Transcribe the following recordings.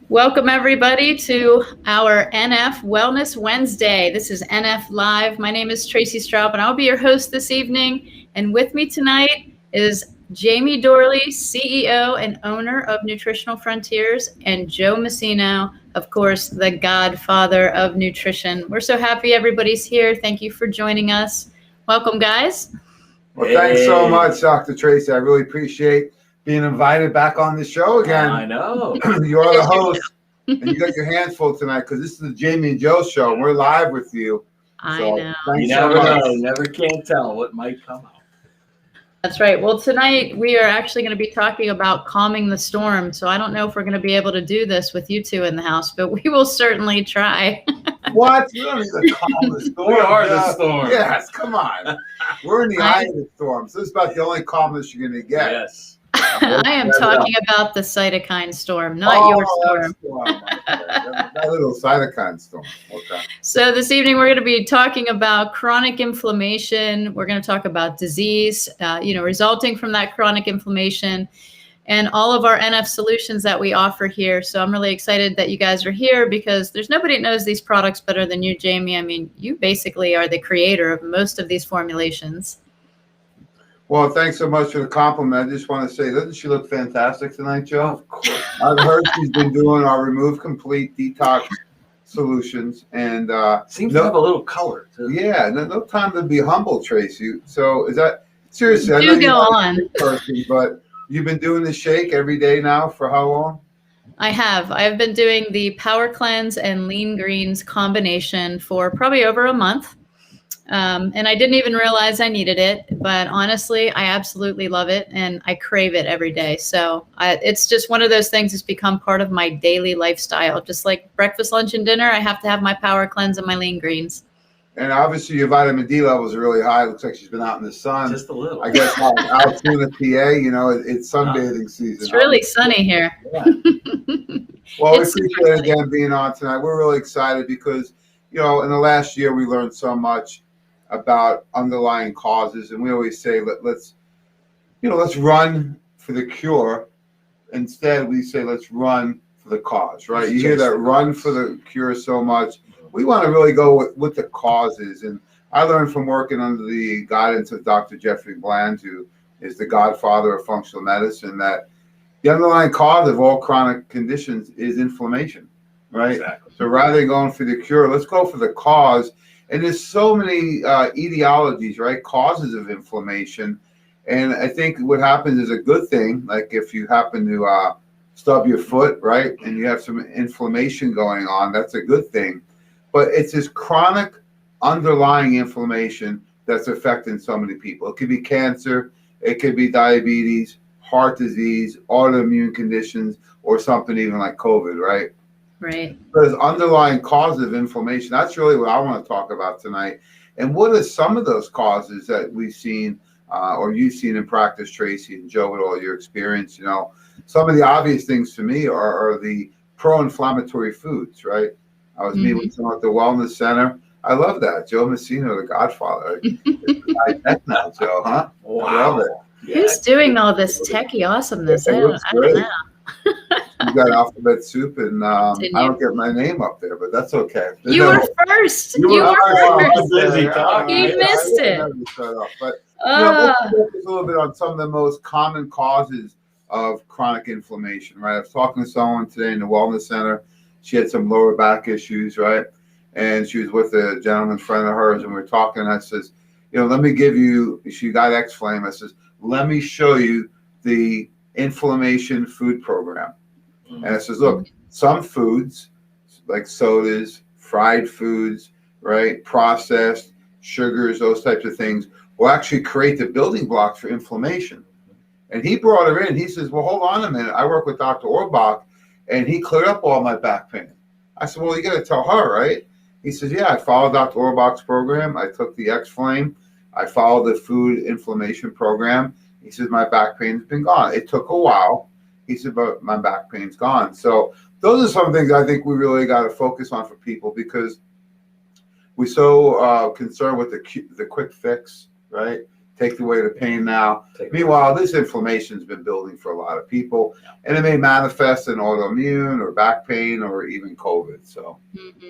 Welcome everybody to our NF Wellness Wednesday. This is NF Live. My name is Tracy Straub and I'll be your host this evening. And with me tonight is Jamie Dorley, CEO and owner of Nutritional Frontiers, and Joe Messino, of course, the godfather of nutrition. We're so happy everybody's here. Thank you for joining us. Welcome, guys. Well, thanks so much, Dr. Tracy. I really appreciate being invited back on the show again. I know. You're the host, and you got your hands full tonight because this is the Jamie and Joe show. And we're live with you. I know. You never know. You never can tell what might come out. That's right. Well, tonight we are actually going to be talking about calming the storm. So I don't know if we're going to be able to do this with you two in the house, but we will certainly try. What? You don't need to calm the storm. We are the storm. Yes, come on. We're in the eye of the storm. So this is about the only calmness you're going to get. Yes. I am talking about the cytokine storm, not your storm. That little cytokine storm. Okay. So this evening we're going to be talking about chronic inflammation. We're going to talk about disease, resulting from that chronic inflammation, and all of our NF solutions that we offer here. So I'm really excited that you guys are here because there's nobody that knows these products better than you, Jamie. I mean, you basically are the creator of most of these formulations. Well, thanks so much for the compliment. I just want to say, doesn't she look fantastic tonight, Joe? Of course. I've heard she's been doing our Remove Complete detox solutions, and seems to have a little color too. Yeah, no time to be humble, Tracy. So is that seriously? I know you're not a person, but you've been doing the shake every day now for how long? I have. I've been doing the Power Cleanse and Lean Greens combination for probably over a month. And I didn't even realize I needed it, but honestly, I absolutely love it and I crave it every day. So it's just one of those things that's become part of my daily lifestyle. Just like breakfast, lunch, and dinner, I have to have my Power Cleanse and my Lean Greens. And obviously your vitamin D levels are really high. It looks like she's been out in the sun. Just a little. I guess out in the PA, it's sunbathing season. It's really sunny here. Yeah. Well, we appreciate it again being on tonight. We're really excited because, in the last year we learned so much about underlying causes, and we always say let's run for the cure. Instead, we say let's run for the cause. Right? You hear that run for the cure so much. We want to really go with the causes, and I learned from working under the guidance of Dr. Jeffrey Bland, who is the godfather of functional medicine, that the underlying cause of all chronic conditions is inflammation. Right? Exactly. So rather than going for the cure, let's go for the cause. And there's so many etiologies, right? Causes of inflammation. And I think what happens is a good thing. Like if you happen to stub your foot, right? And you have some inflammation going on, that's a good thing. But it's this chronic underlying inflammation that's affecting so many people. It could be cancer, it could be diabetes, heart disease, autoimmune conditions, or something even like COVID, right? Right. But as underlying causes of inflammation, that's really what I want to talk about tonight. And what are some of those causes that we've seen or you've seen in practice, Tracy and Joe, with all your experience? Some of the obvious things to me are the pro-inflammatory foods, right? I was meeting with someone at the Wellness Center. I love that. Joe Messino, the godfather. It's tech now, Joe, huh? Wow. I love it. Who's doing all this techie awesomeness? I don't know. You got alphabet soup, and I don't get my name up there, but that's okay. You were first. You were first. You missed it. But let's focus a little bit on some of the most common causes of chronic inflammation, right? I was talking to someone today in the Wellness Center. She had some lower back issues, right? And she was with a gentleman friend of hers, and we were talking. And I says, let me give you. She got X-Flame. I says, let me show you the inflammation food program. And I says, look, some foods like sodas, fried foods, right, processed sugars, those types of things will actually create the building blocks for inflammation. And he brought her in. He says, well, hold on a minute. I work with Dr. Orbach, and he cleared up all my back pain. I said, well, you got to tell her, right? He says, yeah, I followed Dr. Orbach's program. I took the X-Flame. I followed the food inflammation program. He says, my back pain's been gone. It took a while. He said, but my back pain's gone. So those are some things I think we really got to focus on for people, because we're so concerned with the quick fix, right? take away the pain now. Meanwhile, this inflammation has been building for a lot of people, and it may manifest in autoimmune or back pain or even COVID. So,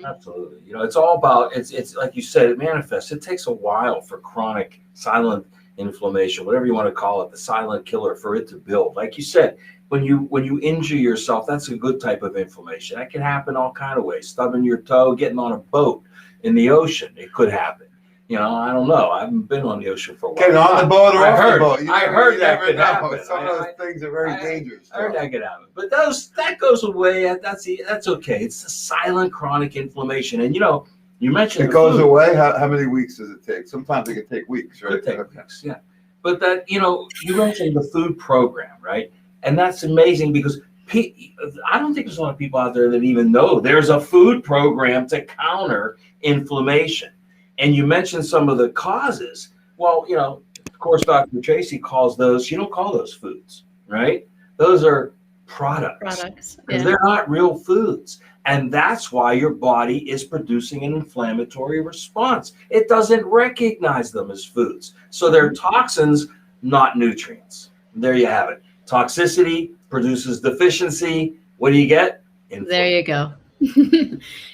absolutely, it's all about it's like you said, it manifests. It takes a while for chronic silent inflammation, whatever you want to call it, the silent killer, for it to build. Like you said, when you injure yourself, that's a good type of inflammation. That can happen all kind of ways. Stubbing your toe, getting on a boat in the ocean, it could happen. I don't know. I haven't been on the ocean for a while. Getting on the boat or off the boat. I heard that could happen. Some of those things are very dangerous. I heard that could happen. But that goes away. That's okay. It's the silent chronic inflammation. And you mentioned it goes away. How many weeks does it take? Sometimes it can take weeks, right? It could take weeks, yeah. But that, you mentioned the food program, right? And that's amazing because I don't think there's a lot of people out there that even know there's a food program to counter inflammation. And you mentioned some of the causes. Well, of course, Dr. Tracy calls those, you don't call those foods, right? Those are products. Because they're not real foods. And that's why your body is producing an inflammatory response. It doesn't recognize them as foods. So they're toxins, not nutrients. There you have it. Toxicity produces deficiency. What do you get? There you go.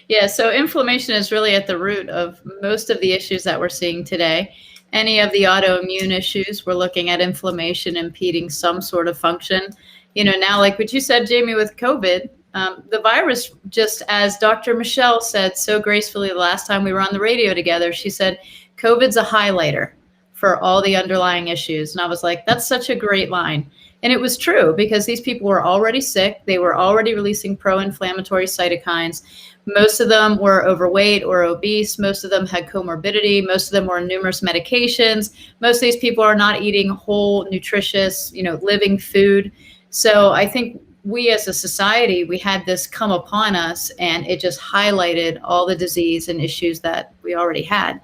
Yeah, so inflammation is really at the root of most of the issues that we're seeing today. Any of the autoimmune issues, we're looking at inflammation impeding some sort of function. Now, like what you said, Jamie, with COVID, the virus, just as Dr. Michelle said so gracefully the last time we were on the radio together, she said, COVID's a highlighter for all the underlying issues. And I was like, that's such a great line. And it was true because these people were already sick. They were already releasing pro-inflammatory cytokines. Most of them were overweight or obese. Most of them had comorbidity. Most of them were on numerous medications. Most of these people are not eating whole, nutritious, living food. So I think we as a society, we had this come upon us and it just highlighted all the disease and issues that we already had.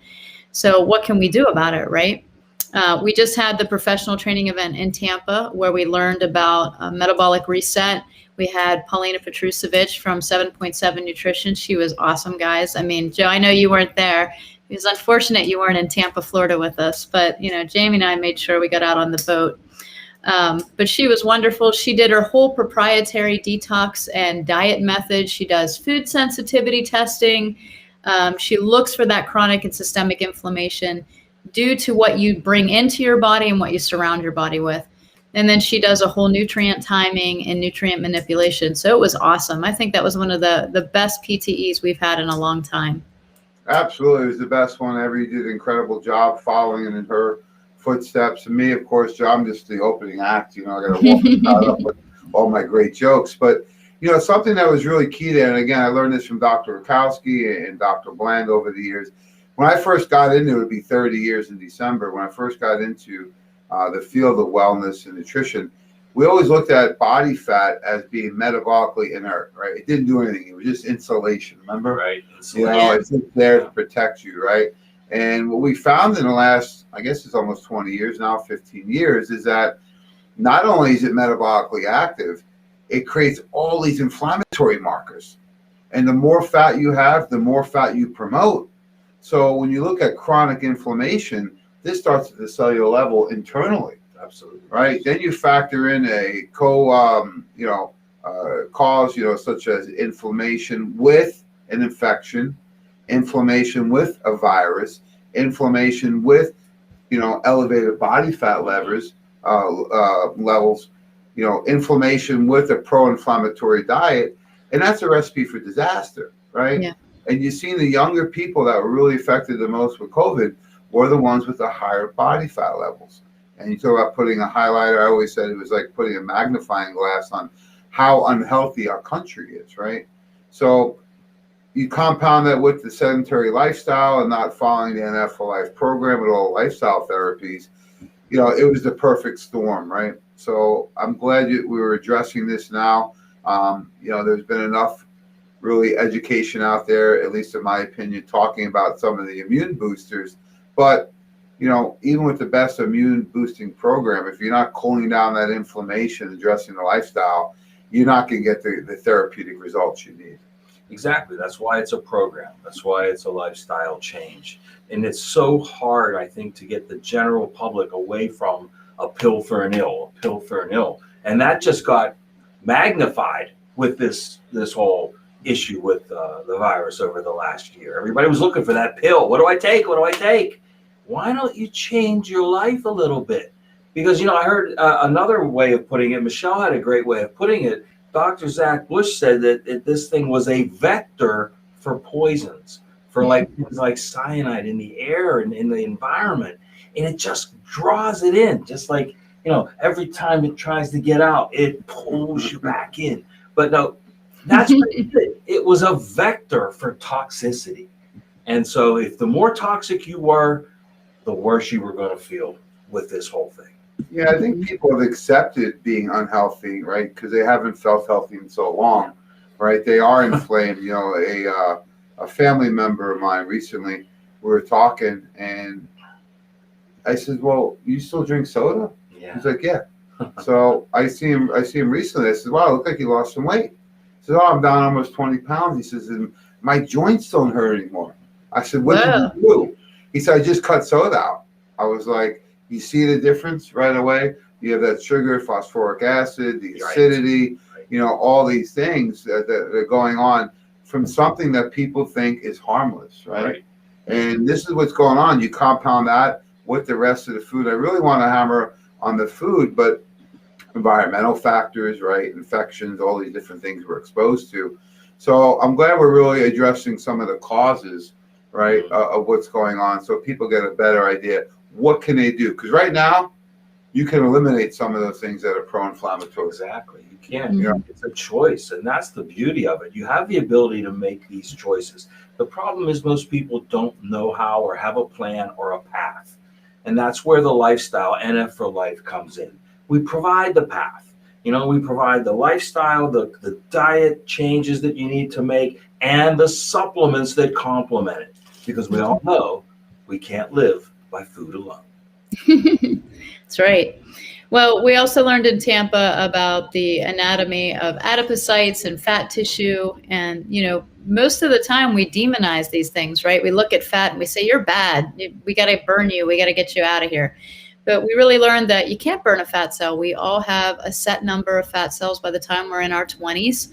So what can we do about it, right? We just had the professional training event in Tampa where we learned about Metabolic Reset. We had Paulina Petrusevich from 7.7 Nutrition. She was awesome, guys. I mean, Joe, I know you weren't there. It was unfortunate you weren't in Tampa, Florida with us. But, Jamie and I made sure we got out on the boat. But she was wonderful. She did her whole proprietary detox and diet method. She does food sensitivity testing. She looks for that chronic and systemic inflammation due to what you bring into your body and what you surround your body with. And then she does a whole nutrient timing and nutrient manipulation. So it was awesome. I think that was one of the best PTEs we've had in a long time. Absolutely. It was the best one ever. You did an incredible job following in her footsteps. And me, of course, Joe, I'm just the opening act. I got to walk the crowd up with all my great jokes. But, something that was really key there, and again, I learned this from Dr. Rakowski and Dr. Bland over the years. When I first got into it, would be 30 years in December, when I first got into the field of wellness and nutrition, we always looked at body fat as being metabolically inert, right? It didn't do anything. It was just insulation, remember? Right. It's just there to protect you, right? And what we found in the last, I guess it's almost 20 years now, 15 years, is that not only is it metabolically active, it creates all these inflammatory markers. And the more fat you have, the more fat you promote. So when you look at chronic inflammation, this starts at the cellular level internally. Absolutely. Right. Then you factor in a cause, such as inflammation with an infection, inflammation with a virus, inflammation with, elevated body fat levels, inflammation with a pro-inflammatory diet. And that's a recipe for disaster, right? Yeah. And you've seen the younger people that were really affected the most with COVID were the ones with the higher body fat levels. And you talk about putting a highlighter. I always said it was like putting a magnifying glass on how unhealthy our country is, right? So you compound that with the sedentary lifestyle and not following the NF for Life program with all lifestyle therapies, it was the perfect storm, right? So I'm glad we were addressing this now. There's been enough really education out there, at least in my opinion, talking about some of the immune boosters. But, even with the best immune boosting program, if you're not cooling down that inflammation, addressing the lifestyle, you're not going to get the therapeutic results you need. Exactly. That's why it's a program. That's why it's a lifestyle change. And it's so hard, I think, to get the general public away from a pill for an ill, a pill for an ill. And that just got magnified with this whole issue with the virus over the last year. Everybody was looking for that pill. What do I take? What do I take? Why don't you change your life a little bit? Because, I heard another way of putting it. Michelle had a great way of putting it. Dr. Zach Bush said that this thing was a vector for poisons, for things like cyanide in the air and in the environment. And it just draws it in, just like, every time it tries to get out, it pulls you back in. But no, that's what it did. It was a vector for toxicity. And so if the more toxic you were, the worse you were going to feel with this whole thing. Yeah, I think people have accepted being unhealthy, right? Because they haven't felt healthy in so long, right? They are inflamed. A family member of mine recently, we were talking, and I said, "Well, you still drink soda?" Yeah. He's like, "Yeah." So I see him recently. I said, "Wow, look like you lost some weight." He said, "Oh, I'm down almost 20 pounds." He says, "And my joints don't hurt anymore." I said, "What did you do?" He said, "I just cut soda out." I was like, you see the difference right away? You have that sugar, phosphoric acid, the acidity, all these things that are going on from something that people think is harmless, right? And this is what's going on. You compound that with the rest of the food. I really want to hammer on the food, but environmental factors, right? Infections, all these different things we're exposed to. So I'm glad we're really addressing some of the causes, right, of what's going on, so people get a better idea. What can they do? Because right now, you can eliminate some of those things that are pro-inflammatory. Exactly. You can. It's a choice, and that's the beauty of it. You have the ability to make these choices. The problem is most people don't know how or have a plan or a path. And that's where the lifestyle, NF for Life, comes in. We provide the path. We provide the lifestyle, the diet changes that you need to make, and the supplements that complement it. Because we all know we can't live by food alone. That's right. Well, we also learned in Tampa about the anatomy of adipocytes and fat tissue. And, most of the time we demonize these things, right? We look at fat and we say, you're bad. We got to burn you. We got to get you out of here. But we really learned that you can't burn a fat cell. We all have a set number of fat cells by the time we're in our 20s.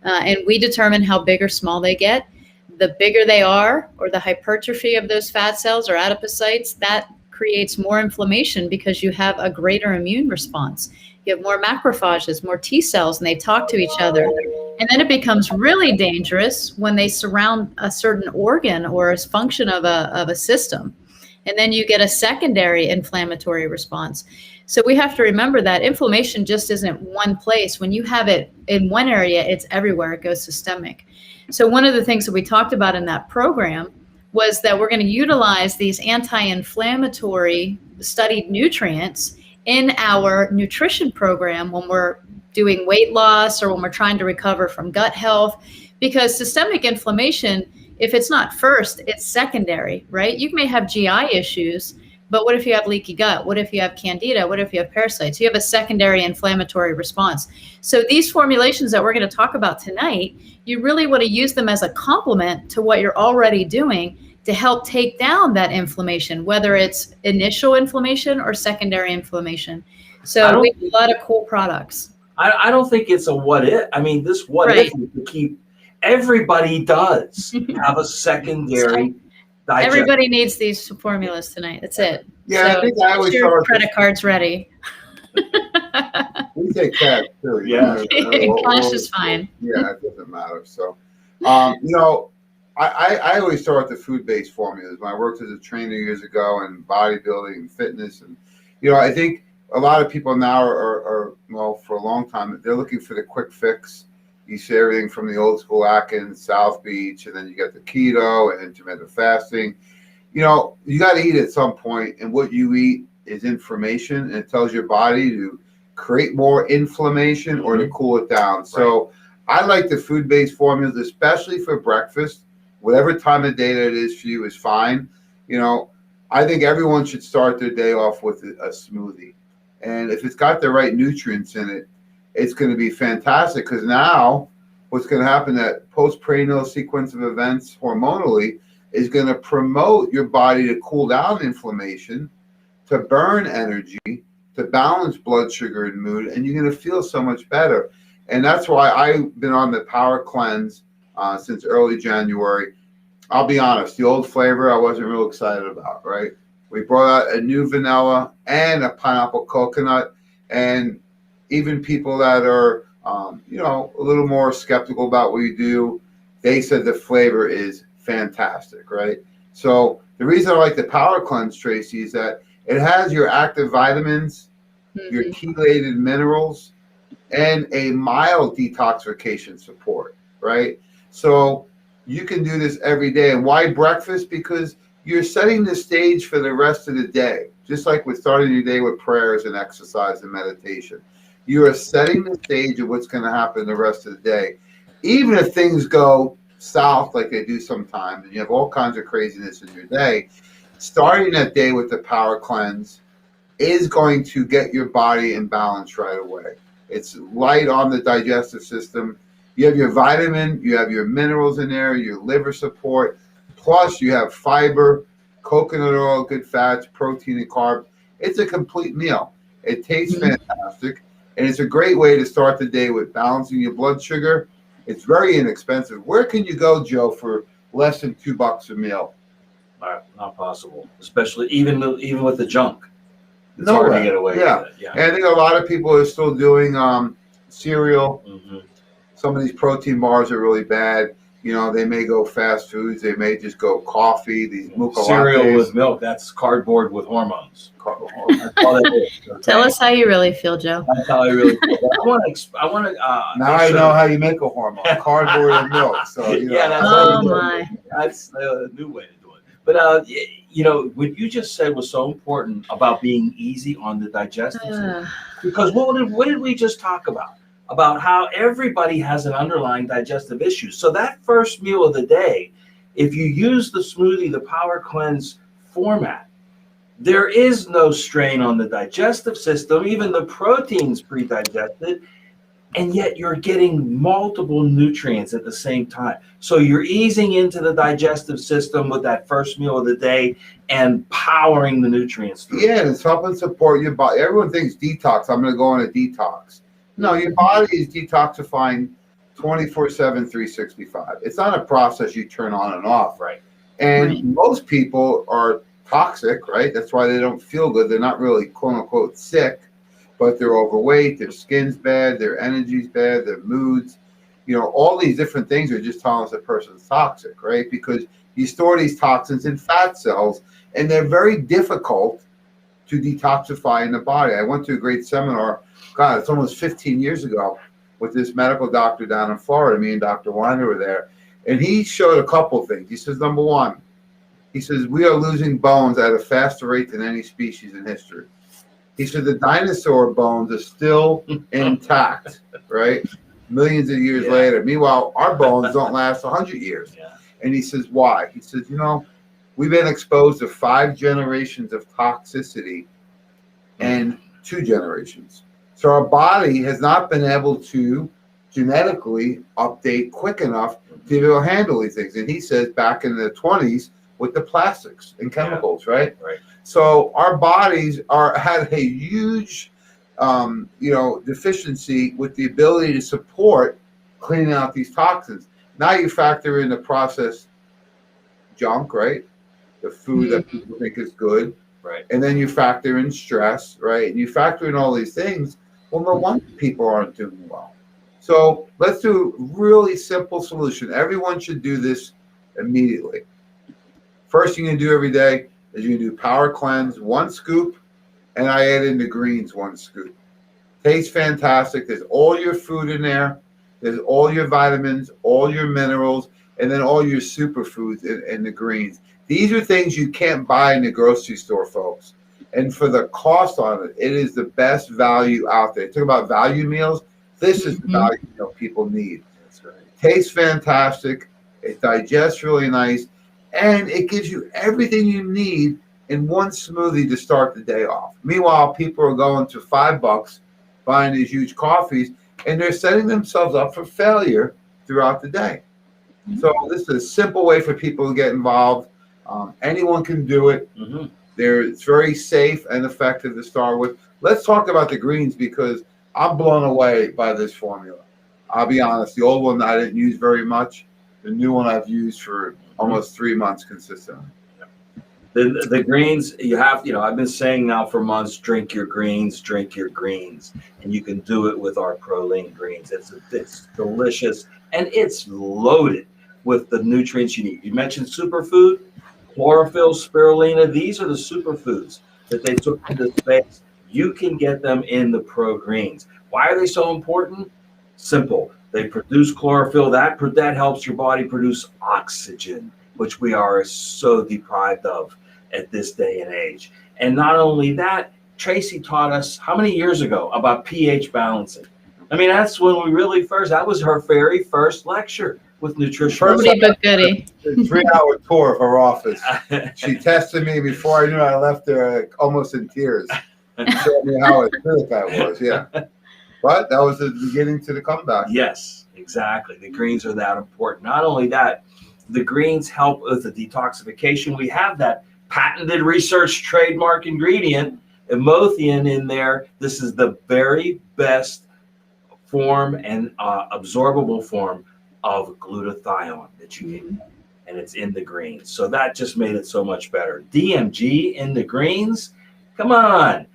And we determine how big or small they get. The bigger they are, or the hypertrophy of those fat cells or adipocytes, that creates more inflammation because you have a greater immune response. You have more macrophages, more T cells, and they talk to each other. And then it becomes really dangerous when they surround a certain organ or a function of a system. And then you get a secondary inflammatory response. So we have to remember that inflammation just isn't one place. When you have it in one area, it's everywhere. It goes systemic. So one of the things that we talked about in that program was that we're going to utilize these anti-inflammatory studied nutrients in our nutrition program when we're doing weight loss or when we're trying to recover from gut health, because systemic inflammation, if it's not first, it's secondary, right? You may have GI issues, but what if you have leaky gut? What if you have candida? What if you have parasites? You have a secondary inflammatory response. So these formulations that we're going to talk about tonight, you really want to use them as a complement to what you're already doing to help take down that inflammation, whether it's initial inflammation or secondary inflammation. So we have a lot of cool products. I don't think it's a what if. I mean, this what if is to keep, everybody does have a secondary digestion. Everybody needs these formulas tonight. That's it. Yeah, so I think I always get your credit cards ready. We take cash too. Yeah. Cash is fine. Yeah, it doesn't matter. So, I always start with the food-based formulas. When I worked as a trainer years ago in bodybuilding and fitness, and I think a lot of people now are well, for a long time, they're looking for the quick fix. You see everything from the old school Atkins, South Beach, and then you get the keto and intermittent fasting. You got to eat at some point, and what you eat is information, and it tells your body to create more inflammation or to cool it down. So I like the food-based formulas, especially for breakfast. Whatever time of day that it is for you is fine. I think everyone should start their day off with a smoothie. And if it's got the right nutrients in it, it's going to be fantastic, because now what's going to happen, that postprandial sequence of events hormonally is going to promote your body to cool down inflammation, to burn energy, to balance blood sugar and mood, and you're going to feel so much better. And that's why I've been on the Power Cleanse since early January. I'll be honest, the old flavor I wasn't real excited about, right? We brought out a new vanilla and a pineapple coconut, and even people that are, a little more skeptical about what we do, they said the flavor is fantastic, right? So the reason I like the Power Cleanse, Tracy, is that it has your active vitamins, your chelated minerals, and a mild detoxification support, right? So you can do this every day. And why breakfast? Because you're setting the stage for the rest of the day, just like with starting your day with prayers and exercise and meditation. You are setting the stage of what's going to happen the rest of the day. Even if things go south like they do sometimes, and you have all kinds of craziness in your day, starting that day with the Power Cleanse is going to get your body in balance right away. It's light on the digestive system. You have your vitamin, you have your minerals in there, your liver support, plus you have fiber, coconut oil, good fats, protein, and carbs. It's a complete meal. It tastes fantastic, and it's a great way to start the day with balancing your blood sugar. It's very inexpensive. Where can you go, Joe, for less than $2 a meal? Not possible, especially even with the junk. It's No hard way. to get away with it. Yeah. And I think a lot of people are still doing cereal. Some of these protein bars are really bad. They may go fast foods. They may just go coffee. These mocha Cereal lattes. with milk, that's cardboard with hormones. That's all that is. Okay? Tell us how you really feel, Joe. That's how I really feel. I want to. Now I know how you make a hormone: cardboard and milk. So Yeah, that's Oh my. That's a new way to do it. But what you just said was so important about being easy on the digestive system. Because what did we just talk about? About how everybody has an underlying digestive issue. So that first meal of the day, if you use the smoothie, the Power Cleanse format, there is no strain on the digestive system. Even the protein's pre-digested, and yet you're getting multiple nutrients at the same time. So you're easing into the digestive system with that first meal of the day and powering the nutrients through. Yeah, it's helping support your body. Everyone thinks detox. I'm going to go on a detox. No, your body is detoxifying 24/7, 365. It's not a process you turn on and off. Right. And most people are toxic, right? That's why they don't feel good. They're not really, quote unquote, sick, but they're overweight, their skin's bad, their energy's bad, their moods. All these different things are just telling us a person's toxic, right? Because you store these toxins in fat cells, and they're very difficult to detoxify in the body. I went to a great seminar, God, it's almost 15 years ago, with this medical doctor down in Florida. Me and Dr. Weiner were there, and he showed a couple things. He says, number one, he says, we are losing bones at a faster rate than any species in history. He said the dinosaur bones are still intact, right? Millions of years later. Meanwhile, our bones don't last 100 years. Yeah. And he says, why? He says, we've been exposed to 5 generations of toxicity and 2 generations. So our body has not been able to genetically update quick enough to be able to handle these things. And he says back in the 20s with the plastics and chemicals, right? Right. So our bodies had a huge, deficiency with the ability to support cleaning out these toxins. Now you factor in the processed junk, right? The food that people think is good. Right. And then you factor in stress, right? And you factor in all these things. Well, no wonder people aren't doing well. So let's do a really simple solution. Everyone should do this immediately. First thing you can do every day is you can do Power Cleanse, 1 scoop, and I add in the greens, 1 scoop. Tastes fantastic. There's all your food in there. There's all your vitamins, all your minerals, and then all your superfoods in the greens. These are things you can't buy in the grocery store, folks. And for the cost on it, it is the best value out there. Talk about value meals. This is the value meal people need. That's right. Tastes fantastic. It digests really nice. And it gives you everything you need in 1 smoothie to start the day off. Meanwhile, people are going to $5 buying these huge coffees, and they're setting themselves up for failure throughout the day. So this is a simple way for people to get involved. Anyone can do it. It's very safe and effective to start with. Let's talk about the greens because I'm blown away by this formula. I'll be honest. The old one I didn't use very much. The new one I've used for almost 3 months consistently. The greens, you have, I've been saying now for months, drink your greens, and you can do it with our Proline greens. It's delicious, and it's loaded with the nutrients you need. You mentioned superfood, chlorophyll, spirulina. These are the superfoods that they took into space. You can get them in the Pro Greens. Why are they so important? Simple. They produce chlorophyll. That helps your body produce oxygen, which we are so deprived of at this day and age. And not only that, Tracy taught us how many years ago about pH balancing. I mean, that's when we really that was her very first lecture with Nutritional. Goody but goody. A 3-hour tour of her office. She tested me before I knew I left there almost in tears. Showed me how acidic I was, yeah. But that was the beginning to the comeback. Yes, exactly. The greens are that important. Not only that, the greens help with the detoxification. We have that patented research trademark ingredient, Emothian, in there. This is the very best form and absorbable form of glutathione that you can get, and it's in the greens. So that just made it so much better. DMG in the greens, come on,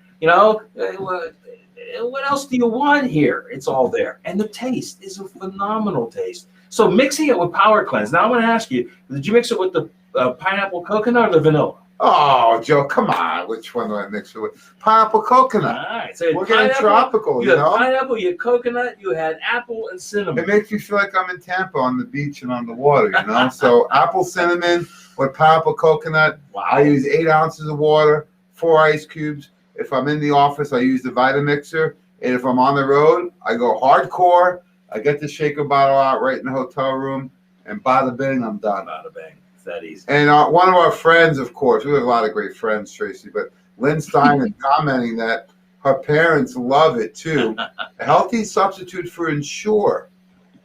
what else do you want here? It's all there, and the taste is a phenomenal taste. So mixing it with Power Cleanse. Now I'm going to ask you: did you mix it with the pineapple coconut or the vanilla? Oh, Joe, come on. Which one do I mix it with? Pineapple coconut. All right. So we're getting tropical, you had pineapple, you had coconut, you had apple and cinnamon. It makes me feel like I'm in Tampa on the beach and on the water, So apple cinnamon with pineapple coconut. Wow. I use 8 ounces of water, 4 ice cubes. If I'm in the office, I use the Vitamixer. And if I'm on the road, I go hardcore. I get the shaker bottle out right in the hotel room, and bada bing, I'm done. Bada bing. It's that easy. And one of our friends, of course, we have a lot of great friends, Tracy, but Lynn Stein is commenting that her parents love it too. A healthy substitute for Ensure,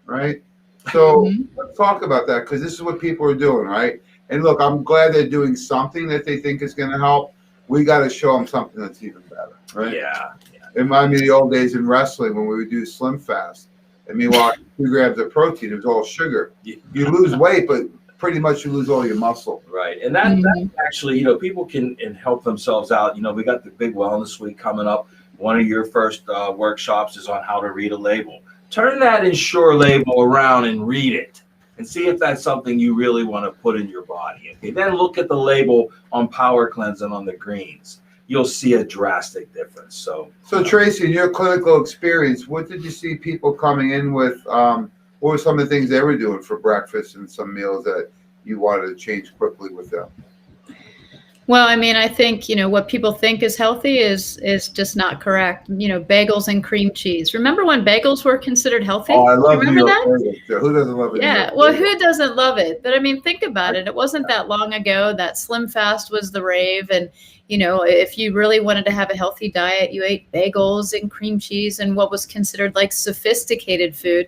right? So let's talk about that because this is what people are doing, right? And look, I'm glad they're doing something that they think is going to help. We got to show them something that's even better, right? Yeah. It reminded me of the old days in wrestling when we would do Slim Fast. And meanwhile, 2 grams of protein, it was all sugar. You lose weight, but pretty much you lose all your muscle. Right. And that actually, people can help themselves out. We got the big wellness week coming up. One of your first workshops is on how to read a label. Turn that Ensure label around and read it and see if that's something you really want to put in your body. Okay. Then look at the label on Power Cleanse and on the greens. You'll see a drastic difference. So Tracy, in your clinical experience, what did you see people coming in with? What were some of the things they were doing for breakfast and some meals that you wanted to change quickly with them? Well, I mean, I think, what people think is healthy is just not correct. Bagels and cream cheese. Remember when bagels were considered healthy? Oh, I love Remember that? Bagels. Who doesn't love it? Yeah, well, who doesn't love it? But I mean, think about it. It wasn't that long ago that Slim Fast was the rave. And, if you really wanted to have a healthy diet, you ate bagels and cream cheese and what was considered like sophisticated food.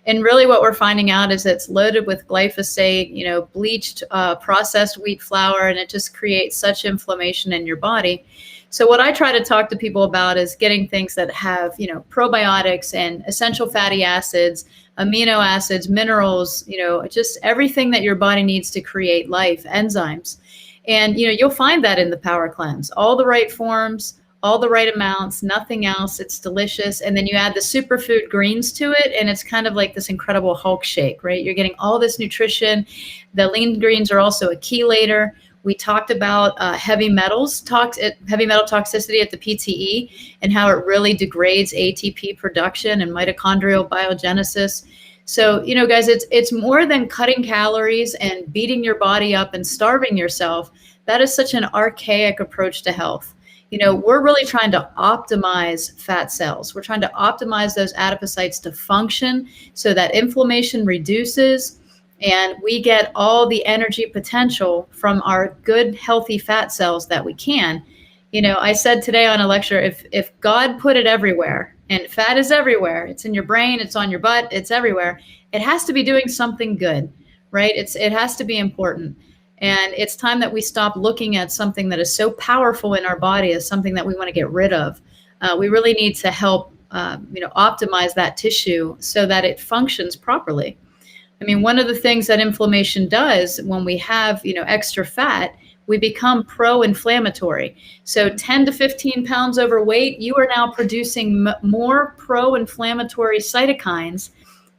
And really what we're finding out is it's loaded with glyphosate, bleached processed wheat flour, and it just creates such inflammation in your body. So what I try to talk to people about is getting things that have, probiotics and essential fatty acids, amino acids, minerals, just everything that your body needs to create life, enzymes. And, you'll find that in the Power Cleanse, all the right forms, all the right amounts, nothing else. It's delicious. And then you add the superfood greens to it, and it's kind of like this incredible Hulk shake, right? You're getting all this nutrition. The lean greens are also a chelator. We talked about heavy metal toxicity at the PTE and how it really degrades ATP production and mitochondrial biogenesis. So, guys, it's more than cutting calories and beating your body up and starving yourself. That is such an archaic approach to health. We're really trying to optimize fat cells. We're trying to optimize those adipocytes to function so that inflammation reduces and we get all the energy potential from our good, healthy fat cells that we can. I said today on a lecture, if God put it everywhere, and fat is everywhere, it's in your brain, it's on your butt, it's everywhere, it has to be doing something good, right? It has to be important. And it's time that we stop looking at something that is so powerful in our body as something that we want to get rid of. We really need to help, optimize that tissue so that it functions properly. I mean, one of the things that inflammation does when we have, extra fat, we become pro-inflammatory. So 10 to 15 pounds overweight, you are now producing more pro-inflammatory cytokines.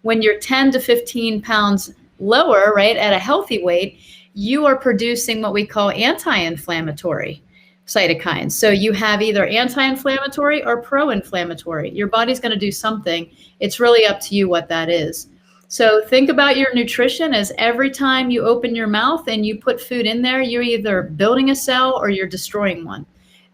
When you're 10 to 15 pounds lower, right, at a healthy weight, you are producing what we call anti-inflammatory cytokines. So you have either anti-inflammatory or pro-inflammatory. Your body's going to do something. It's really up to you what that is. So think about your nutrition as every time you open your mouth and you put food in there, you're either building a cell or you're destroying one.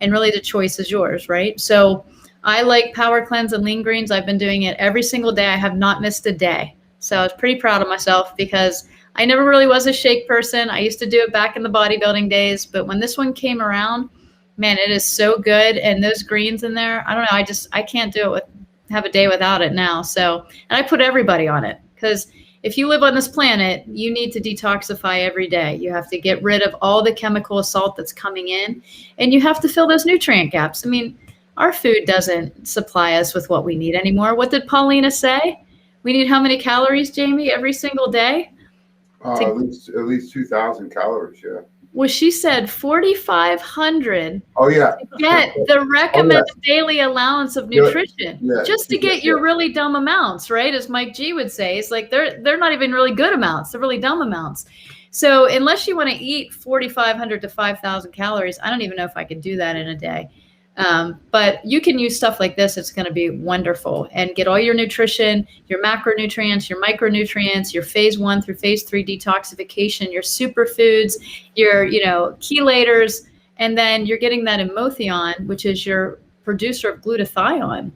And really the choice is yours, right? So I like Power Cleanse and Lean Greens. I've been doing it every single day. I have not missed a day. So I was pretty proud of myself because I never really was a shake person. I used to do it back in the bodybuilding days. But when this one came around, man, it is so good. And those greens in there, I don't know. I can't do it have a day without it now. So, and I put everybody on it. Because if you live on this planet, you need to detoxify every day. You have to get rid of all the chemical assault that's coming in, and you have to fill those nutrient gaps. I mean, our food doesn't supply us with what we need anymore. What did Paulina say? We need how many calories, Jamie, every single day? At least 2,000 calories, yeah. Well, she said 4,500 Oh, yeah. to get the recommended daily allowance of nutrition, just to get your really dumb amounts, right? As Mike G would say, it's like they're not even really good amounts. They're really dumb amounts. So unless you want to eat 4,500 to 5,000 calories, I don't even know if I could do that in a day. But you can use stuff like this. It's going to be wonderful and get all your nutrition, your macronutrients, your micronutrients, your phase 1 through phase 3 detoxification, your superfoods, your, chelators, and then you're getting that Imothion, which is your producer of glutathione.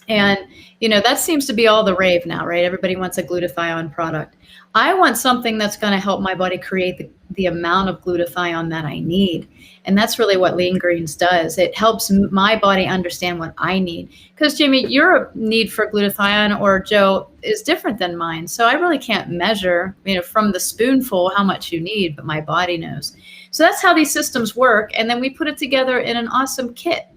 And, that seems to be all the rave now, right? Everybody wants a glutathione product. I want something that's going to help my body create the amount of glutathione that I need. And that's really what Lean Greens does. It helps my body understand what I need. Because, Jimmy, your need for glutathione, or Joe, is different than mine. So I really can't measure, from the spoonful how much you need, but my body knows. So that's how these systems work. And then we put it together in an awesome kit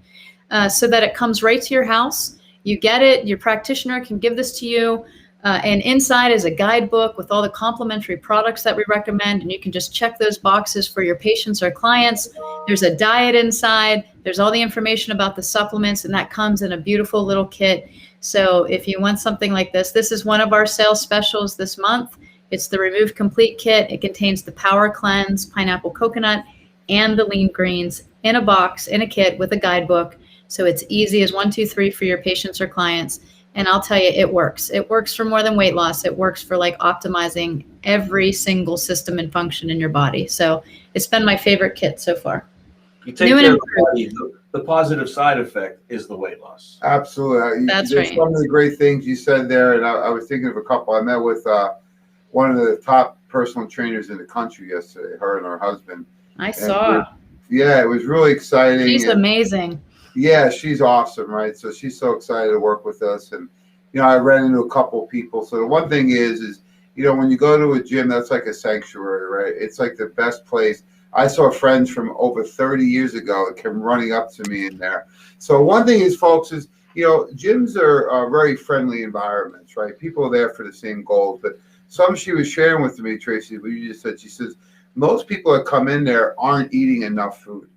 so that it comes right to your house. You get it. Your practitioner can give this to you. And inside is a guidebook with all the complementary products that we recommend. And you can just check those boxes for your patients or clients. There's a diet inside. There's all the information about the supplements, and that comes in a beautiful little kit. So if you want something like this is one of our sales specials this month. It's the Remove Complete kit. It contains the Power Cleanse, pineapple coconut, and the Lean Greens in a box, in a kit with a guidebook. So it's easy as 1, 2, 3 for your patients or clients. And I'll tell you, it works. It works for more than weight loss. It works for optimizing every single system and function in your body. So it's been my favorite kit so far. You take care of the body. The positive side effect is the weight loss. Absolutely. That's right. Some of the great things you said there, and I was thinking of a couple. I met with one of the top personal trainers in the country yesterday, her and her husband. I saw. It was really exciting. She's amazing. Yeah, she's awesome, right? So she's so excited to work with us. And, I ran into a couple of people. So the one thing is, when you go to a gym, that's like a sanctuary, right? It's like the best place. I saw friends from over 30 years ago that came running up to me in there. So one thing is, folks, is, gyms are very friendly environments, right? People are there for the same goals. But some she was sharing with me, Tracy, what you just said, she says, most people that come in there aren't eating enough food.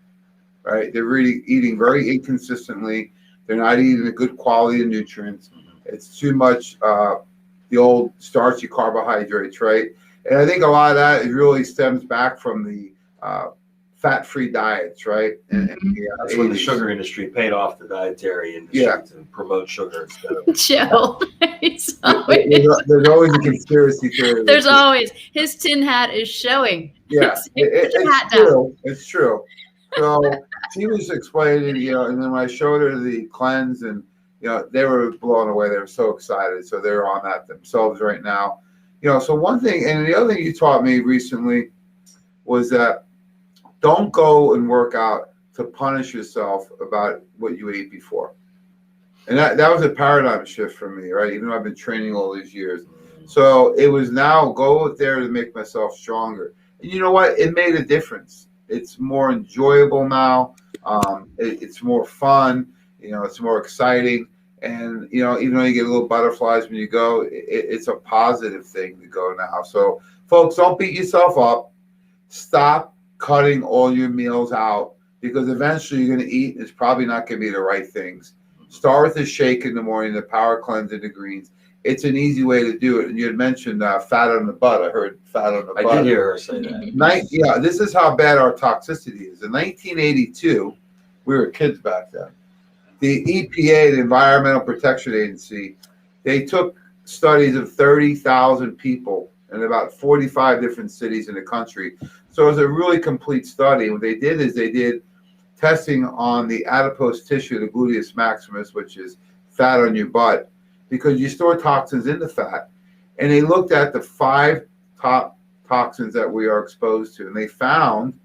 Right, they're really eating very inconsistently. They're not eating a good quality of nutrients. It's too much the old starchy carbohydrates, right? And I think a lot of that really stems back from the fat-free diets, right? And that's when the sugar industry paid off the dietary industry to promote sugar instead of Joe. There's always a conspiracy theory. There's always his tin hat is showing. Yeah, it's true. It's true. So she was explaining, and then when I showed her the cleanse, and they were blown away. They were so excited. So they're on that themselves right now. So one thing, and the other thing you taught me recently was that don't go and work out to punish yourself about what you ate before. And that was a paradigm shift for me, right? Even though I've been training all these years. So it was now go there to make myself stronger. And you know what? It made a difference. It's more enjoyable now. It's more fun. It's more exciting. And, even though you get little butterflies when you go, it's a positive thing to go now. So, folks, don't beat yourself up. Stop cutting all your meals out, because eventually you're going to eat. It's probably not going to be the right things. Start with the shake in the morning, the power cleanse, and the greens. It's an easy way to do it. And you had mentioned fat on the butt. I heard fat on the butt. I did hear her say that. Yeah, this is how bad our toxicity is. In 1982, we were kids back then. The EPA, the Environmental Protection Agency, they took studies of 30,000 people in about 45 different cities in the country. So it was a really complete study. What they did is they did testing on the adipose tissue, the gluteus maximus, which is fat on your butt, because you store toxins in the fat. And they looked at the 5 top toxins that we are exposed to. And they found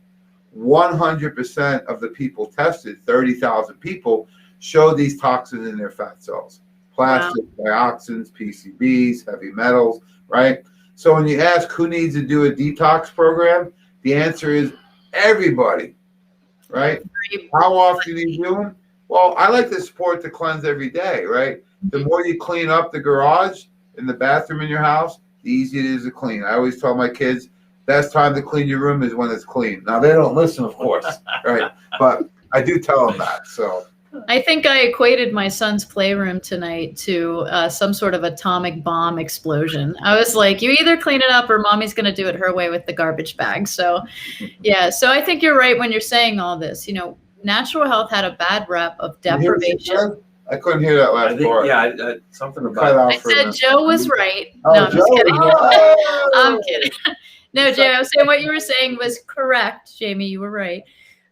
100% of the people tested, 30,000 people, showed these toxins in their fat cells. Plastic, dioxins, PCBs, heavy metals, right? So when you ask who needs to do a detox program, the answer is everybody, right? How often do you do them? Well, I like to support the cleanse every day, right? The more you clean up the garage and the bathroom in your house, the easier it is to clean. I always tell my kids, best time to clean your room is when it's clean. Now, they don't listen, of course, right? But I do tell them that, so. I think I equated my son's playroom tonight to some sort of atomic bomb explosion. I was like, you either clean it up or mommy's going to do it her way with the garbage bag. So, yeah. So I think you're right when you're saying all this. Natural health had a bad rep of deprivation. I couldn't hear that last part. Yeah, something about I said Joe was right. Oh, no, I'm just kidding. Oh. I'm kidding. No, Joe, I was saying what you were saying was correct. Jamie, you were right.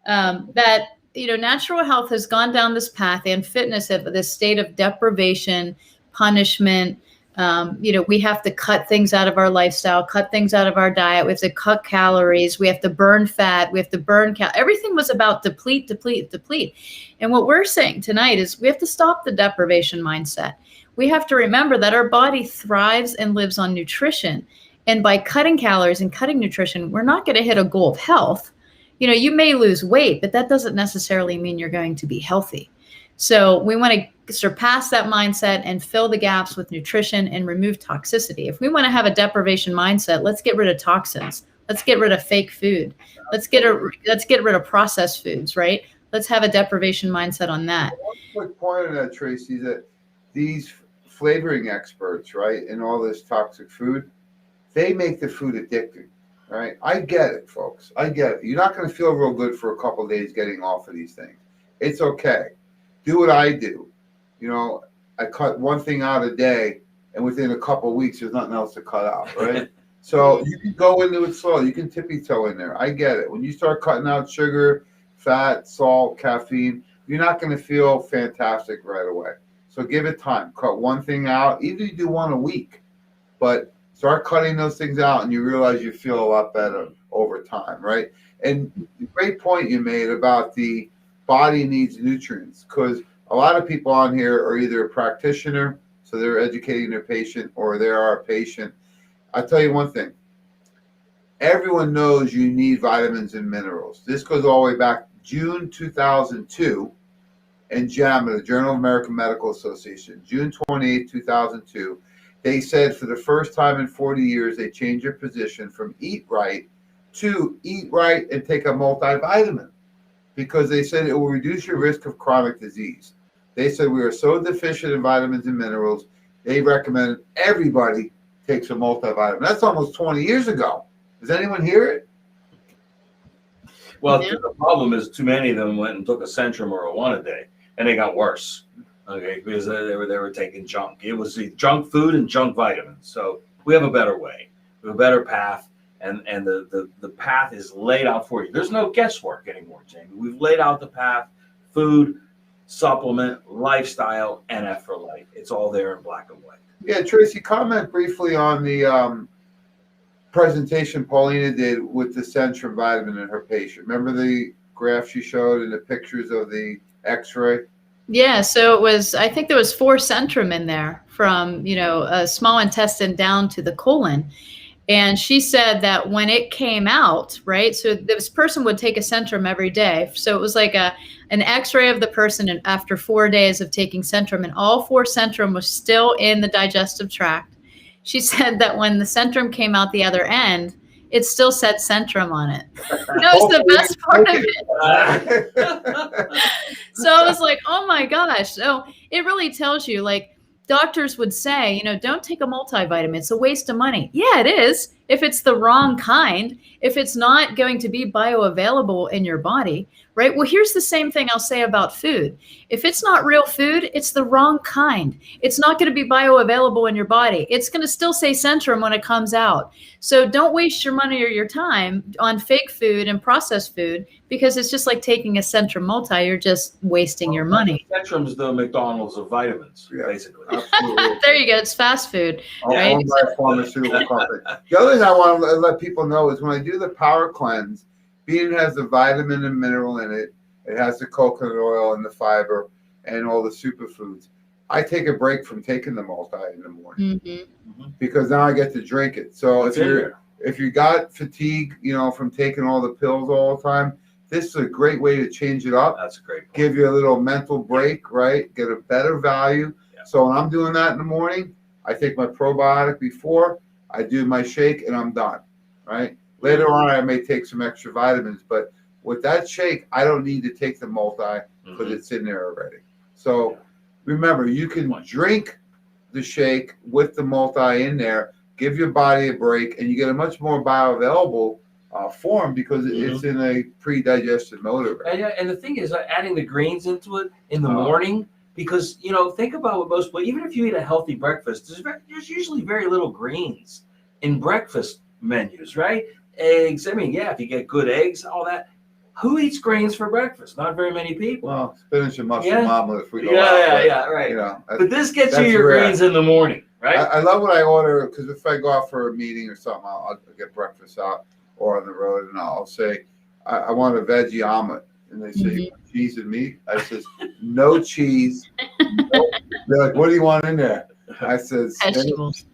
That natural health has gone down this path, and fitness at this state of deprivation, punishment. We have to cut things out of our lifestyle, cut things out of our diet. We have to cut calories. We have to burn fat. We have to burn everything was about deplete, deplete, deplete. And what we're saying tonight is we have to stop the deprivation mindset. We have to remember that our body thrives and lives on nutrition. And by cutting calories and cutting nutrition, we're not going to hit a goal of health. You may lose weight, but that doesn't necessarily mean you're going to be healthy. So we want to surpass that mindset and fill the gaps with nutrition and remove toxicity. If we want to have a deprivation mindset, let's get rid of toxins. Let's get rid of fake food. Let's get rid of processed foods, right? Let's have a deprivation mindset on that. One quick point on that, Tracy, that these flavoring experts, right, in all this toxic food, they make the food addicting. Right, I get it, folks. I get it. You're not going to feel real good for a couple of days getting off of these things. It's okay. Do what I do. I cut one thing out a day, and within a couple of weeks, there's nothing else to cut out, right? So you can go into it slow. You can tippy toe in there. I get it. When you start cutting out sugar, fat, salt, caffeine, you're not going to feel fantastic right away. So give it time. Cut one thing out. Either you do one a week, but start cutting those things out, and you realize you feel a lot better over time, right? And the great point you made about the body needs nutrients, because a lot of people on here are either a practitioner, so they're educating their patient, or they are a patient. I'll tell you one thing. Everyone knows you need vitamins and minerals. This goes all the way back June 2002, and JAMA, the Journal of American Medical Association, June 28, 2002, they said for the first time in 40 years, they changed their position from eat right to eat right and take a multivitamin, because they said it will reduce your risk of chronic disease. They said we are so deficient in vitamins and minerals, they recommended everybody takes a multivitamin. That's almost 20 years ago. Does anyone hear it? Well, the problem is too many of them went and took a Centrum or a One a day, and they got worse. Okay, because they were taking junk. It was the junk food and junk vitamins. So we have a better way. We have a better path, and the path is laid out for you. There's no guesswork anymore, Jamie. We've laid out the path: food, supplement, lifestyle, NF for life. It's all there in black and white. Yeah, Tracy, comment briefly on the presentation Paulina did with the Centrum vitamin in her patient. Remember the graph she showed and the pictures of the X-ray? Yeah, so it was, I think there was 4 Centrum in there from, a small intestine down to the colon. And she said that when it came out, right, so this person would take a Centrum every day. So it was like an x-ray of the person after 4 days of taking Centrum, and all 4 Centrum was still in the digestive tract. She said that when the Centrum came out the other end, it still said Centrum on it. That was the best part of it. So I was like, oh my gosh. So it really tells you, like, doctors would say, don't take a multivitamin. It's a waste of money. Yeah, it is. If it's the wrong kind, if it's not going to be bioavailable in your body, right? Well, here's the same thing I'll say about food. If it's not real food, it's the wrong kind. It's not going to be bioavailable in your body. It's going to still say Centrum when it comes out. So don't waste your money or your time on fake food and processed food, because it's just like taking a Centrum multi. You're just wasting your money. Centrum's the McDonald's of vitamins, basically. Absolutely. There you go. It's fast food. Right? Owned by a pharmaceutical company. The other thing I want to let people know is when I do the power cleanse, bean has the vitamin and mineral in it. It has the coconut oil and the fiber and all the superfoods. I take a break from taking the multi in the morning because now I get to drink it. So if you got fatigue, from taking all the pills all the time, this is a great way to change it up. That's a great point. Give you a little mental break, right? Get a better value. Yeah. So when I'm doing that in the morning, I take my probiotic before, I do my shake, and I'm done, right? Later on, I may take some extra vitamins, but with that shake, I don't need to take the multi because it's in there already. So remember, you can drink the shake with the multi in there, give your body a break, and you get a much more bioavailable form because it's in a pre-digested mode already. And the thing is, adding the greens into it in the morning, because, think about what most people, even if you eat a healthy breakfast, there's usually very little greens in breakfast menus, right? Eggs, if you get good eggs, all that. Who eats grains for breakfast? Not very many people. Well, spinach and mushroom omelet if we go out. Right. But this gets you your greens in the morning, right? I love what I order, because if I go out for a meeting or something, I'll get breakfast out or on the road, and I'll say, I want a veggie omelet. And they say, cheese and meat? I says, no cheese. No. They're like, what do you want in there? I says, vegetables.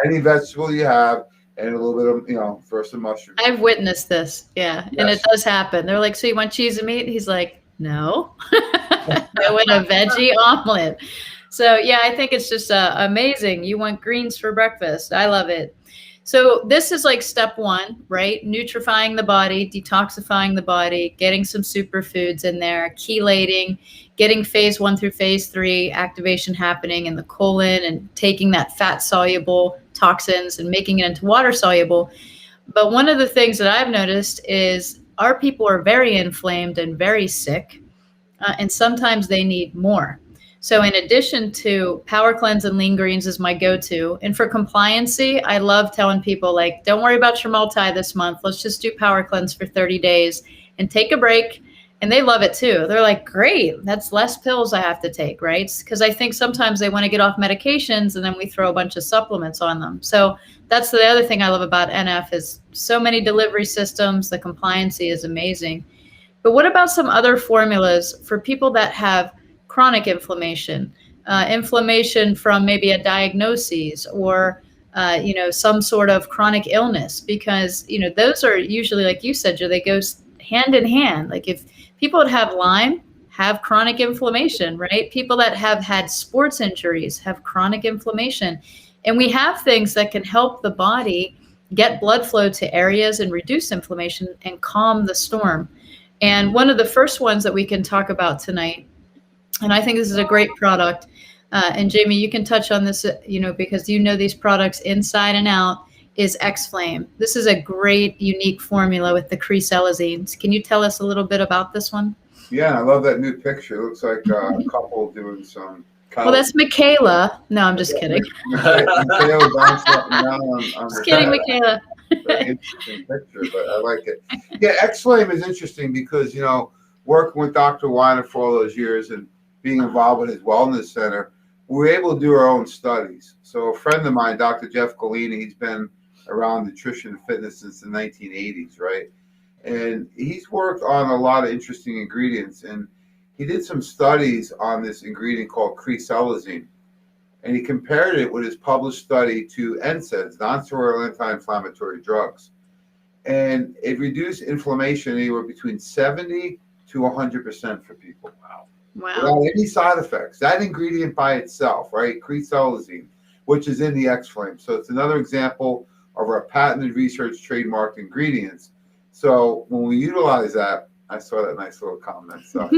Any vegetable you have, and a little bit of, for some mushrooms. I've witnessed this. Yeah. And it does happen. They're like, so you want cheese and meat? He's like, no. I want a veggie omelet. So, I think it's just amazing. You want greens for breakfast. I love it. So this is like step 1, right? Nutrifying the body, detoxifying the body, getting some superfoods in there, chelating, getting phase 1 through phase 3 activation happening in the colon, and taking that fat soluble toxins and making it into water soluble. But one of the things that I've noticed is our people are very inflamed and very sick, and sometimes they need more. So in addition to Power Cleanse and Lean Greens is my go-to. And for compliancy, I love telling people, like, don't worry about your multi this month. Let's just do Power Cleanse for 30 days and take a break. And they love it too. They're like, great, that's less pills I have to take, right? Because I think sometimes they want to get off medications and then we throw a bunch of supplements on them. So that's the other thing I love about NF is so many delivery systems. The compliancy is amazing. But what about some other formulas for people that have chronic inflammation, inflammation from maybe a diagnosis or, some sort of chronic illness? Because, those are usually, like you said, Joe, they go hand in hand. Like if people that have Lyme have chronic inflammation, right? People that have had sports injuries have chronic inflammation. And we have things that can help the body get blood flow to areas and reduce inflammation and calm the storm. And one of the first ones that we can talk about tonight, and I think this is a great product, and Jamie, you can touch on this, because these products inside and out, is X-Flame. This is a great, unique formula with the creselazines. Can you tell us a little bit about this one? Yeah, I love that new picture. It looks like a couple doing some. Well, that's Michaela. No, I'm just kidding. Michaela bounced up and down on just kidding, Michaela. Very interesting picture, but I like it. Yeah, X-Flame is interesting because, working with Dr. Weiner for all those years and being involved with his wellness center, we were able to do our own studies. So a friend of mine, Dr. Jeff Galini, he's been around nutrition and fitness since the 1980s, right? And he's worked on a lot of interesting ingredients. And he did some studies on this ingredient called creselazine. and he compared it with his published study to NSAIDs, non-steroidal anti-inflammatory drugs. And it reduced inflammation anywhere between 70 to 100% for people. Wow. Without any side effects. That ingredient by itself, right? Quercetin, which is in the X-Flame. So it's another example of our patented research trademarked ingredients. So when we utilize that, I saw that nice little comment. So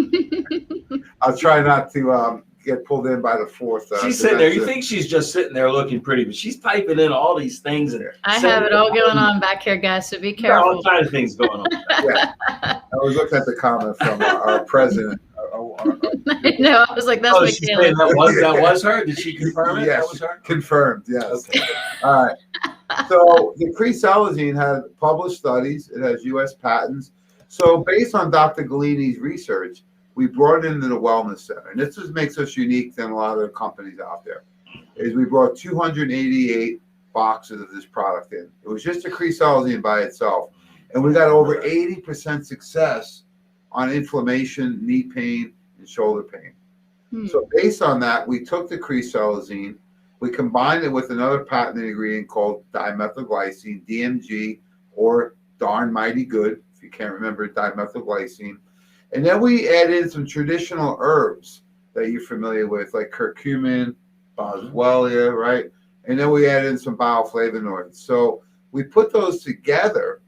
I'll try not to get pulled in by the fourth. She's sitting there. You think she's just sitting there looking pretty, but she's typing in all these things. And I have it all going on back here, guys, so be careful. All kinds of things going on. Yeah. I was looking at the comment from our president. I know. I was like, that's she's saying that was her? Did she confirm it? Yes, that was her? Confirmed, yes. Okay. All right. So the Quercetin has published studies. It has U.S. patents. So based on Dr. Galini's research, we brought it into the Wellness Center. And this makes us unique than a lot of the companies out there, is we brought 288 boxes of this product in. It was just a Quercetin by itself. And we got over 80% success on inflammation, knee pain, and shoulder pain. So based on that, we took the Quercetin, we combined it with another patented ingredient called dimethylglycine, DMG, or darn mighty good, if you can't remember dimethylglycine. And then we add in some traditional herbs that you're familiar with, like curcumin, boswellia, right? And then we add in some bioflavonoids. So we put those together.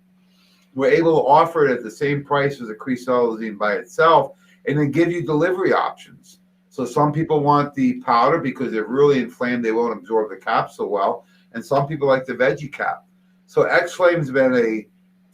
We're able to offer it at the same price as a Quercetin by itself, and then give you delivery options. So some people want the powder because they're really inflamed, they won't absorb the capsule well, and some people like the veggie cap. So X-Flame's been a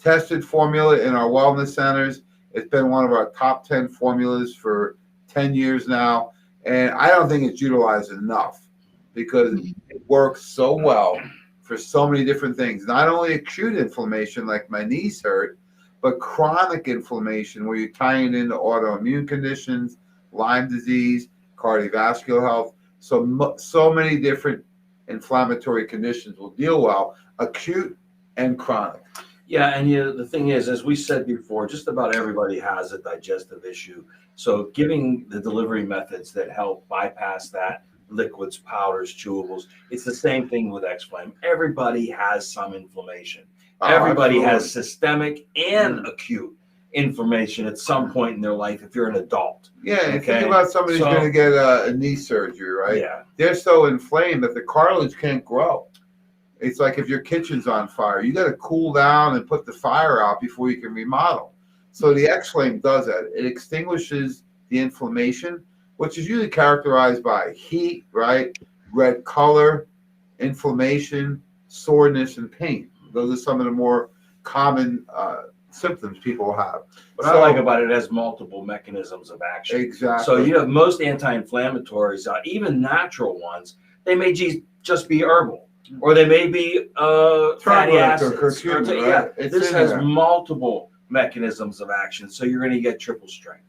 tested formula in our wellness centers. It's been one of our top 10 formulas for 10 years now, and I don't think it's utilized enough because it works so well for so many different things. Not only acute inflammation like my knees hurt, but chronic inflammation where you're tying into autoimmune conditions, Lyme disease, cardiovascular health. So many different inflammatory conditions will deal well, acute and chronic. Yeah, and the thing is, as we said before, just about everybody has a digestive issue. So giving the delivery methods that help bypass that, liquids, powders, chewables, it's the same thing with X-Flame. Everybody has some inflammation. Everybody has systemic and acute inflammation at some point in their life if you're an adult. Yeah, and think about somebody who's going to get a knee surgery, right? Yeah. They're so inflamed that the cartilage can't grow. It's like if your kitchen's on fire, you got to cool down and put the fire out before you can remodel. So the X-Flame does that. It extinguishes the inflammation, which is usually characterized by heat, right? Red color, inflammation, soreness, and pain. Those are some of the more common symptoms people have. What I like about it has multiple mechanisms of action. Exactly. So you have most anti-inflammatories, even natural ones, they may just be herbal, or they may be fatty acids. Or curcumin, right? Yeah, this has multiple mechanisms of action, so you're going to get triple strength.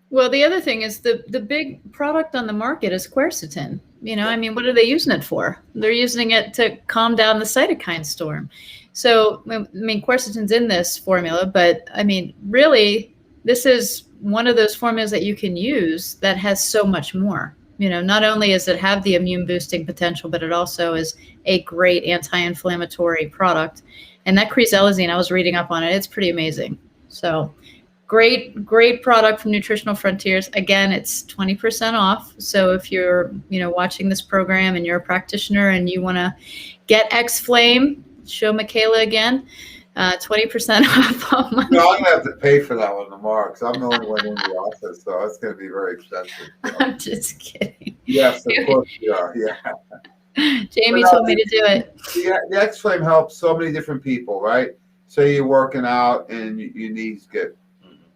Well, the other thing is the big product on the market is Quercetin. I mean, what are they using it for? They're using it to calm down the cytokine storm. So, I mean, Quercetin's in this formula, but I mean, really, this is one of those formulas that you can use that has so much more. Not only does it have the immune boosting potential, but it also is a great anti-inflammatory product. And that Quercetin, I was reading up on it. It's pretty amazing. So great product from Nutritional Frontiers. Again, it's 20% off. So if you're, watching this program and you're a practitioner and you want to get X-Flame, show Michaela again, 20% off all my. No, I'm going to have to pay for that one tomorrow because I'm the only one in the office, so it's going to be very expensive. I'm just kidding. Yes, of course you are, yeah. Jamie told me to do it. The X-Flame helps so many different people, right? Say you're working out and your knees get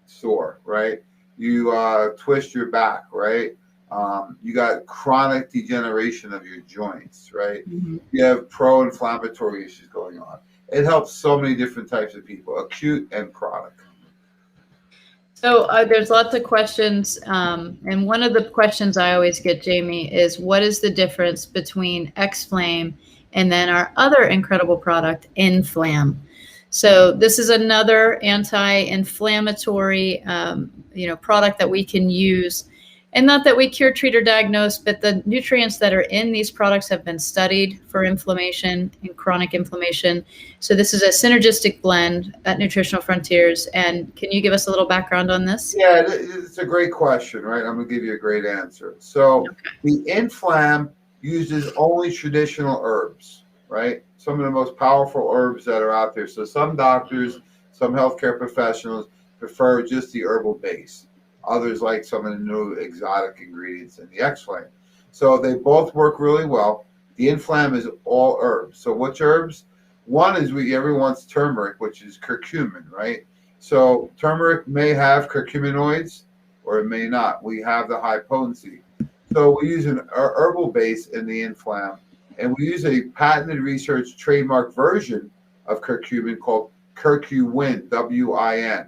sore, right? You twist your back, right? You got chronic degeneration of your joints, right? Mm-hmm. You have pro-inflammatory issues going on. It helps so many different types of people, acute and chronic. So there's lots of questions. And one of the questions I always get, Jamie, is what is the difference between X-Flame and then our other incredible product, Inflam? So this is another anti-inflammatory, product that we can use. And not that we cure, treat, or diagnose, but the nutrients that are in these products have been studied for inflammation and chronic inflammation. So this is a synergistic blend at Nutritional Frontiers. And can you give us a little background on this? Yeah, it's a great question, right? I'm going to give you a great answer. So the Inflam uses only traditional herbs, right? Some of the most powerful herbs that are out there. So some doctors, some healthcare professionals prefer just the herbal base. Others like some of the new exotic ingredients in the X-Flame. So they both work really well. The Inflam is all herbs. So which herbs? One is everyone's turmeric, which is curcumin, right? So turmeric may have curcuminoids or it may not. We have the high potency. So we use an herbal base in the Inflam, and we use a patented research trademark version of curcumin called curcumin, W-I-N.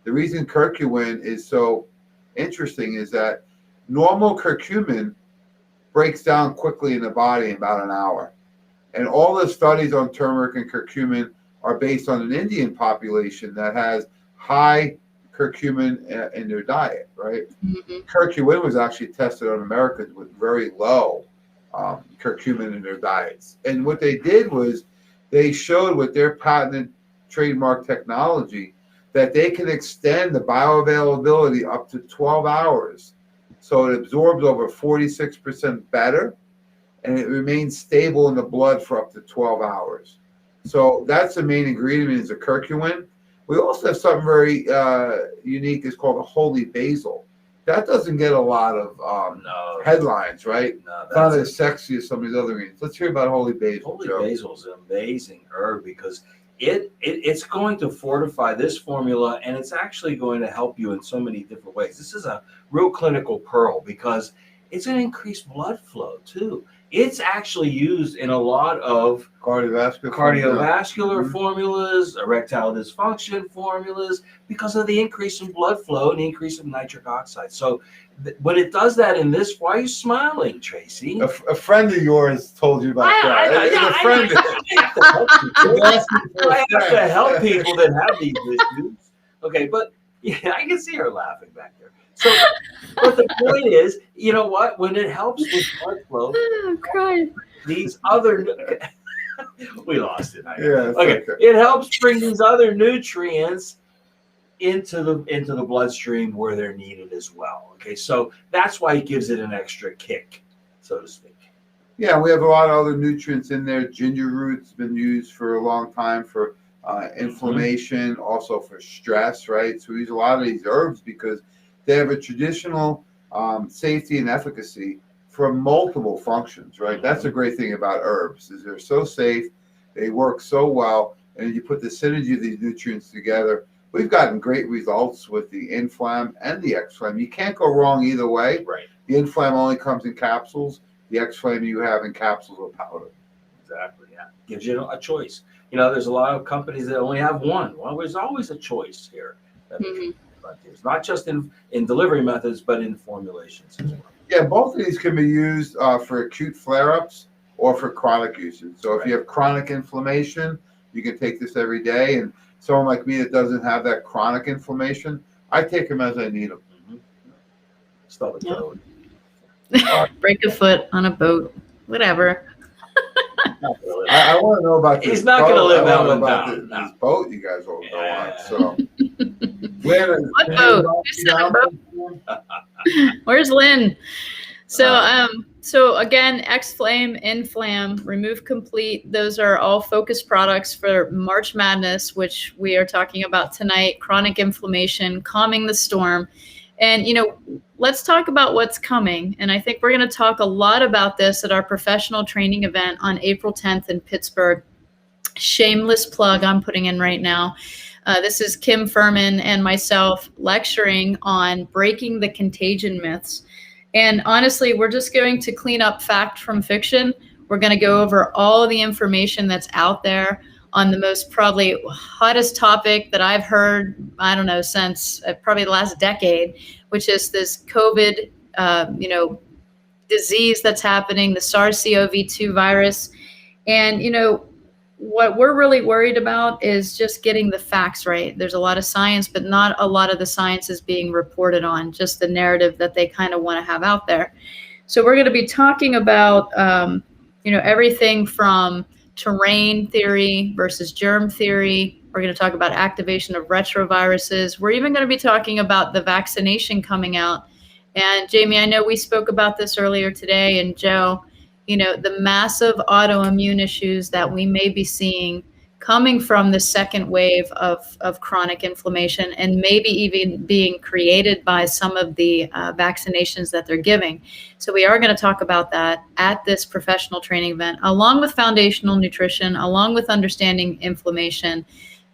The reason curcumin is so interesting is that normal curcumin breaks down quickly in the body in about an hour. And all the studies on turmeric and curcumin are based on an Indian population that has high curcumin in their diet, right? Mm-hmm. Curcumin was actually tested on Americans with very low curcumin in their diets. And what they did was they showed with their patented trademark technology that they can extend the bioavailability up to 12 hours. So it absorbs over 46% better, and it remains stable in the blood for up to 12 hours. So that's the main ingredient is the curcumin. We also have something very unique. It's called a holy basil. That doesn't get a lot of headlines, right? No, that's not as sexy as some of these other ingredients. Let's hear about holy basil. Holy basil is an amazing herb because it's going to fortify this formula, and it's actually going to help you in so many different ways. This is a real clinical pearl because it's going to increase blood flow too. It's actually used in a lot of cardiovascular formulas, erectile dysfunction formulas, because of the increase in blood flow and the increase of nitric oxide. So when it does that in this, why are you smiling, Tracy? A friend of yours told you about that. I have to help people that have these issues. Okay, but yeah, I can see her laughing back there. So, but the point is, you know what? When it helps with blood flow, I'm crying. These other we lost it. Okay. It helps bring these other nutrients into the bloodstream where they're needed as well. Okay, so that's why it gives it an extra kick, so to speak. Yeah, we have a lot of other nutrients in there. Ginger root's been used for a long time for inflammation, also for stress, right? So we use a lot of these herbs because they have a traditional safety and efficacy for multiple functions, right? Mm-hmm. That's a great thing about herbs is they're so safe, they work so well, and you put the synergy of these nutrients together. We've gotten great results with the Inflam and the X-Flame. You can't go wrong either way. Right. The Inflam only comes in capsules. The X-Flame you have in capsules or powder. Exactly, yeah. Gives you a choice. You know, there's a lot of companies that only have one. Well, there's always a choice here. It's not just in delivery methods, but in formulations as well. Yeah, both of these can be used for acute flare-ups or for chronic usage. So if you have chronic inflammation, you can take this every day. And someone like me that doesn't have that chronic inflammation, I take them as I need them. Mm-hmm. Stub a toe. Break a foot on a boat, whatever. I want to know about this. He's not going to live that one down. This boat you guys will go on. So, what boat? Who's on a boat? Where's Lynn? So again, X-Flame, Inflam, Remove Complete. Those are all focused products for March Madness, which we are talking about tonight. Chronic inflammation, calming the storm. And, you know, let's talk about what's coming. And I think we're going to talk a lot about this at our professional training event on April 10th in Pittsburgh. Shameless plug I'm putting in right now. This is Kim Furman and myself lecturing on breaking the contagion myths. And honestly, we're just going to clean up fact from fiction. We're going to go over all the information that's out there on the most probably hottest topic that I've heard, I don't know, since probably the last decade, which is this COVID, disease that's happening, the SARS-CoV-2 virus. And, what we're really worried about is just getting the facts right. There's a lot of science, but not a lot of the science is being reported on, just the narrative that they kind of want to have out there. So we're going to be talking about, everything from terrain theory versus germ theory. We're going to talk about activation of retroviruses. We're even going to be talking about the vaccination coming out. And Jamie, I know we spoke about this earlier today, and Joe, the massive autoimmune issues that we may be seeing coming from the second wave of chronic inflammation, and maybe even being created by some of the vaccinations that they're giving. So we are going to talk about that at this professional training event, along with foundational nutrition, along with understanding inflammation,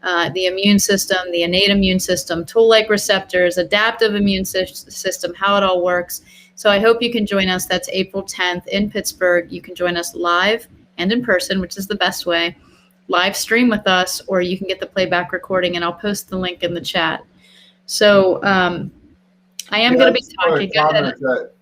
the immune system, the innate immune system, toll-like receptors, adaptive immune system, how it all works. So I hope you can join us. That's April 10th in Pittsburgh. You can join us live and in person, which is the best way. Live stream with us, or you can get the playback recording, and I'll post the link in the chat. So I am going to be talking. That,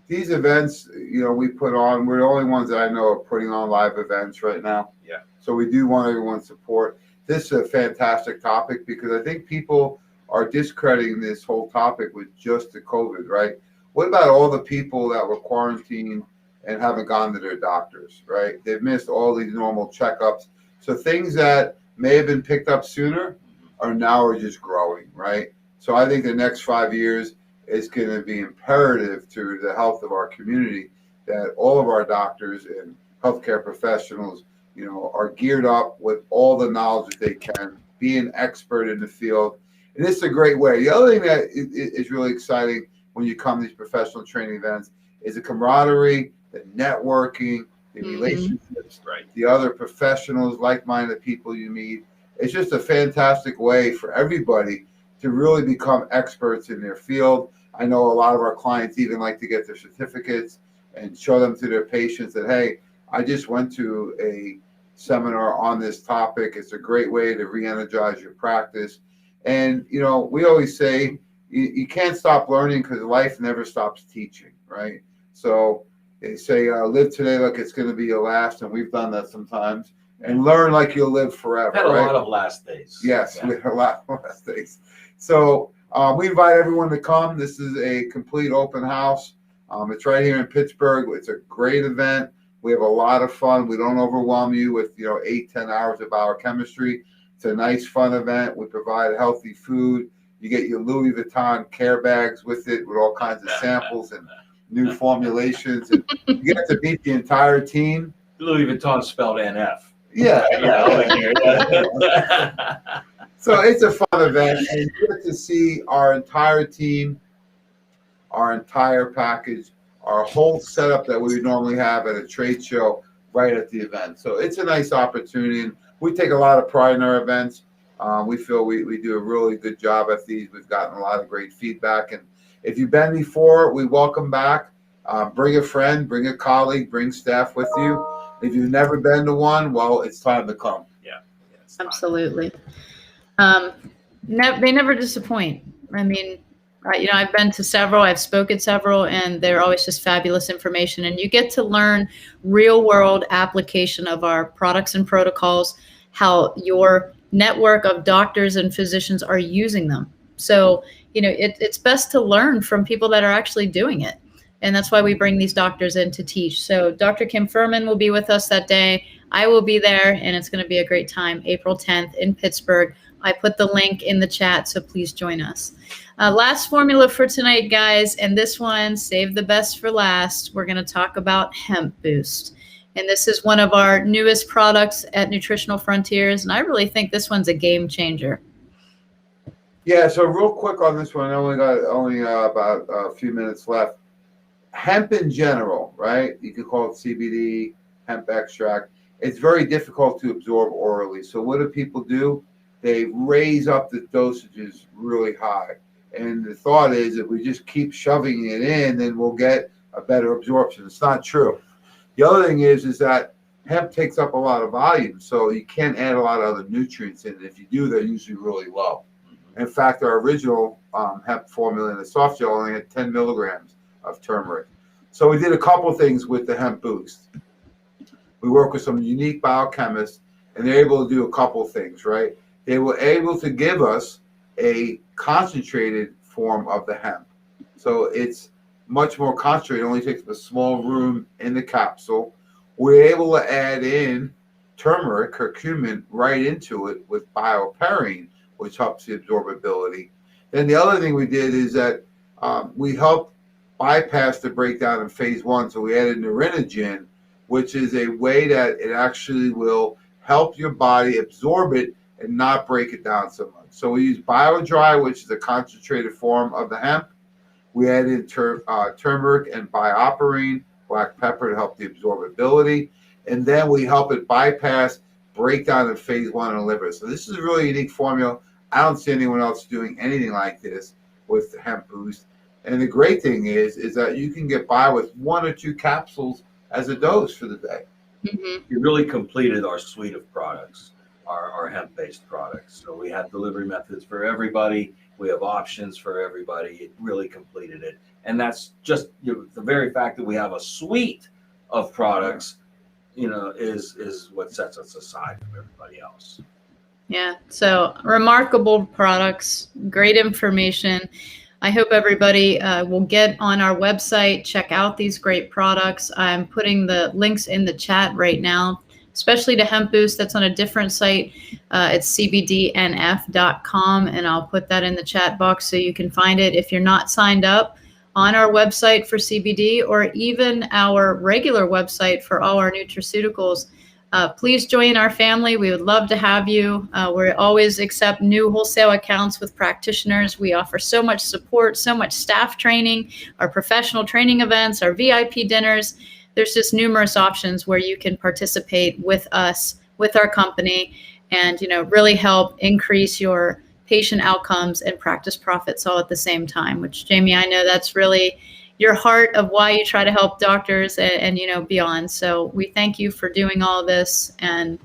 these events, we put on, we're the only ones that I know are putting on live events right now. Yeah. So we do want everyone's support. This is a fantastic topic, because I think people are discrediting this whole topic with just the COVID, right? What about all the people that were quarantined and haven't gone to their doctors, right? They've missed all these normal checkups. So things that may have been picked up sooner are just growing, right? So I think the next 5 years is going to be imperative to the health of our community, that all of our doctors and healthcare professionals, are geared up with all the knowledge that they can, be an expert in the field. And this is a great way. The other thing that is really exciting when you come to these professional training events is the camaraderie, the networking, the relationships, the other professionals, like-minded people you meet. It's just a fantastic way for everybody to really become experts in their field. I know a lot of our clients even like to get their certificates and show them to their patients that, hey, I just went to a seminar on this topic. It's a great way to re-energize your practice. And, we always say you can't stop learning, because life never stops teaching, right? So they say, live today like it's going to be your last, and we've done that sometimes, and learn like you'll live forever. Had a lot of last days. Yes, we had a lot of last days. So we invite everyone to come. This is a complete open house. It's right here in Pittsburgh. It's a great event. We have a lot of fun. We don't overwhelm you with 8-10 hours of biochemistry. It's a nice, fun event. We provide healthy food. You get your Louis Vuitton care bags with it, with all kinds of samples and new formulations, and you get to meet the entire team. Louis Vuitton spelled NF. Yeah. So it's a fun event, and you get to see our entire team, our entire package, our whole setup that we would normally have at a trade show right at the event. So it's a nice opportunity, and we take a lot of pride in our events. We feel we do a really good job at these. We've gotten a lot of great feedback, and if you've been before, we welcome back. Bring a friend, bring a colleague, bring staff with you. If you've never been to one, well, it's time to come. Yeah, absolutely. They never disappoint. I mean, I've been to several, I've spoken several, and they're always just fabulous information. And you get to learn real world application of our products and protocols, how your network of doctors and physicians are using them. So, it's best to learn from people that are actually doing it. And that's why we bring these doctors in to teach. So Dr. Kim Furman will be with us that day. I will be there, and it's going to be a great time, April 10th in Pittsburgh. I put the link in the chat, so please join us. Last formula for tonight, guys, and this one, save the best for last. We're going to talk about Hemp Boost. And this is one of our newest products at Nutritional Frontiers, and I really think this one's a game changer. Yeah, so real quick on this one, I only got about a few minutes left. Hemp in general, right? You could call it CBD, hemp extract. It's very difficult to absorb orally. So what do people do? They raise up the dosages really high. And the thought is if we just keep shoving it in, then we'll get a better absorption. It's not true. The other thing is that hemp takes up a lot of volume, so you can't add a lot of other nutrients in it. If you do, they're usually really low. In fact, our original hemp formula in the soft gel only had 10 milligrams of turmeric. So we did a couple things with the Hemp Boost. We work with some unique biochemists and they're able to do a couple things, right? They were able to give us a concentrated form of the hemp. So it's much more concentrated. It only takes a small room in the capsule. We're able to add in turmeric, curcumin, right into it with bioperine, which helps the absorbability. Then the other thing we did is that we helped bypass the breakdown in phase 1. So we added Nutritional, which is a way that it actually will help your body absorb it and not break it down so much. So we use BioDry, which is a concentrated form of the hemp. We added turmeric and bioperine, black pepper, to help the absorbability. And then we help it bypass breakdown in phase 1 in the liver. So this is a really unique formula. I don't see anyone else doing anything like this with the Hemp Boost. And the great thing is that you can get by with 1 or 2 capsules as a dose for the day. Mm-hmm. We really completed our suite of products, our hemp-based products. So we have delivery methods for everybody. We have options for everybody. It really completed it. And that's just the very fact that we have a suite of products, is what sets us aside from everybody else. Yeah. So remarkable products, great information. I hope everybody will get on our website, check out these great products. I'm putting the links in the chat right now, especially to Hemp Boost. That's on a different site. It's cbdnf.com, and I'll put that in the chat box so you can find it. If you're not signed up on our website for CBD, or even our regular website for all our nutraceuticals, please join our family. We would love to have you. We always accept new wholesale accounts with practitioners. We offer so much support, so much staff training, our professional training events, our VIP dinners. There's just numerous options where you can participate with us, with our company, and really help increase your patient outcomes and practice profits all at the same time, which, Jamie, I know that's really your heart of why you try to help doctors and beyond. So we thank you for doing all this. And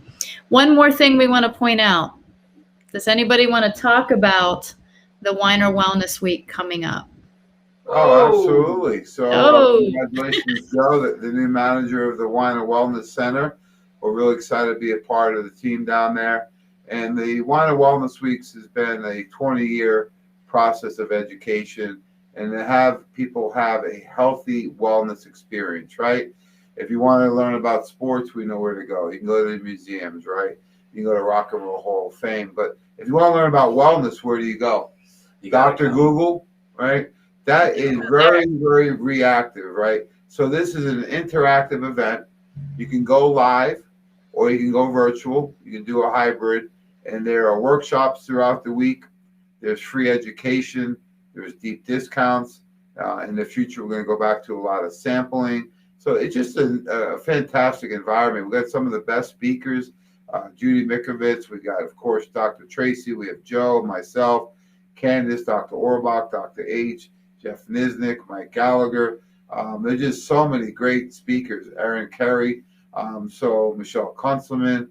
one more thing we want to point out. Does anybody want to talk about the Weiner Wellness Week coming up? Oh, absolutely. So congratulations, Joe, the new manager of the Weiner Wellness Center. We're really excited to be a part of the team down there. And the Weiner Wellness Weeks has been a 20-year process of education, and to have people have a healthy wellness experience, right? If you want to learn about sports, we know where to go. You can go to the museums, right? You can go to Rock and Roll Hall of Fame. But if you want to learn about wellness, where do you go? Dr. Google, right? That is very, very reactive, right? So this is an interactive event. You can go live or you can go virtual. You can do a hybrid. And there are workshops throughout the week. There's free education. There's deep discounts. In the future, we're going to go back to a lot of sampling. So it's just a fantastic environment. We've got some of the best speakers. Judy Mikovits. We got, of course, Dr. Tracy. We have Joe, myself, Candace, Dr. Orbach, Dr. H, Jeff Niznik, Mike Gallagher. There's just so many great speakers. Aaron Carey, so Michelle Kunzelman.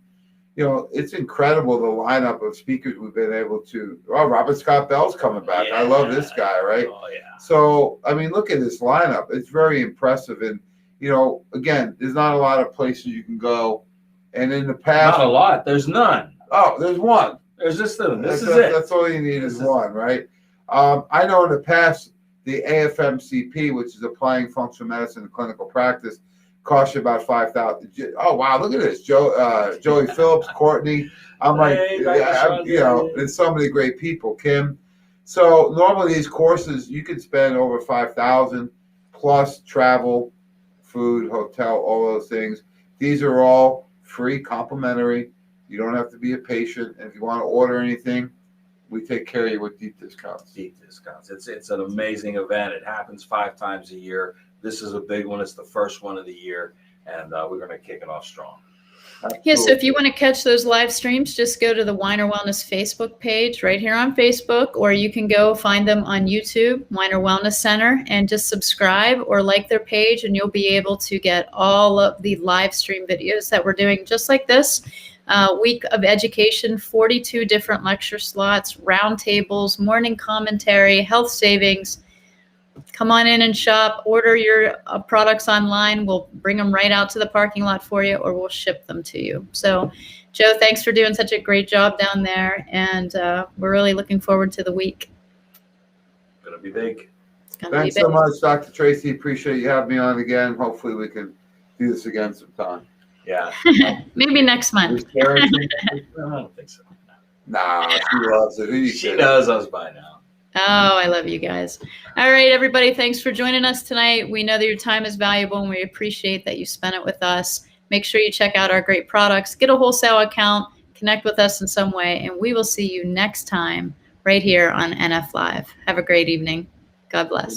It's incredible the lineup of speakers we've been able to. Oh, Robert Scott Bell's coming back. Yeah. I love this guy, right? Oh, yeah. So, I mean, look at this lineup. It's very impressive. And, again, there's not a lot of places you can go. And in the past. Not a lot. There's none. Oh, there's one. There's this thing. This is it. That's all you need is one, right? I know in the past, the AFMCP, which is Applying Functional Medicine in Clinical Practice, cost you about $5,000. Oh wow, look at this, Joey Phillips, Courtney. I'm there's so many great people, Kim. So normally these courses you can spend over $5,000 plus travel, food, hotel, all those things. These are all free, complimentary. You don't have to be a patient. And if you want to order anything, we take care of you with deep discounts. Deep discounts. It's an amazing event. It happens 5 times a year. This is a big one. It's the first one of the year, and we're going to kick it off strong. Yeah, so if you want to catch those live streams, just go to the Weiner Wellness Facebook page right here on Facebook, or you can go find them on YouTube, Weiner Wellness Center, and just subscribe or like their page, and you'll be able to get all of the live stream videos that we're doing just like this. Week of education, 42 different lecture slots, roundtables, morning commentary, health savings. Come on in and shop, order your products online. We'll bring them right out to the parking lot for you, or we'll ship them to you. So Joe, thanks for doing such a great job down there. And we're really looking forward to the week. Gonna be big. Thanks so much, Dr. Tracy. Appreciate you having me on again. Hopefully we can do this again sometime. Yeah. Maybe next month. I don't think so. Nah, she loves it. She knows us by now. Oh, I love you guys. All right, everybody. Thanks for joining us tonight. We know that your time is valuable and we appreciate that you spent it with us. Make sure you check out our great products, get a wholesale account, connect with us in some way, and we will see you next time right here on NF Live. Have a great evening. God bless.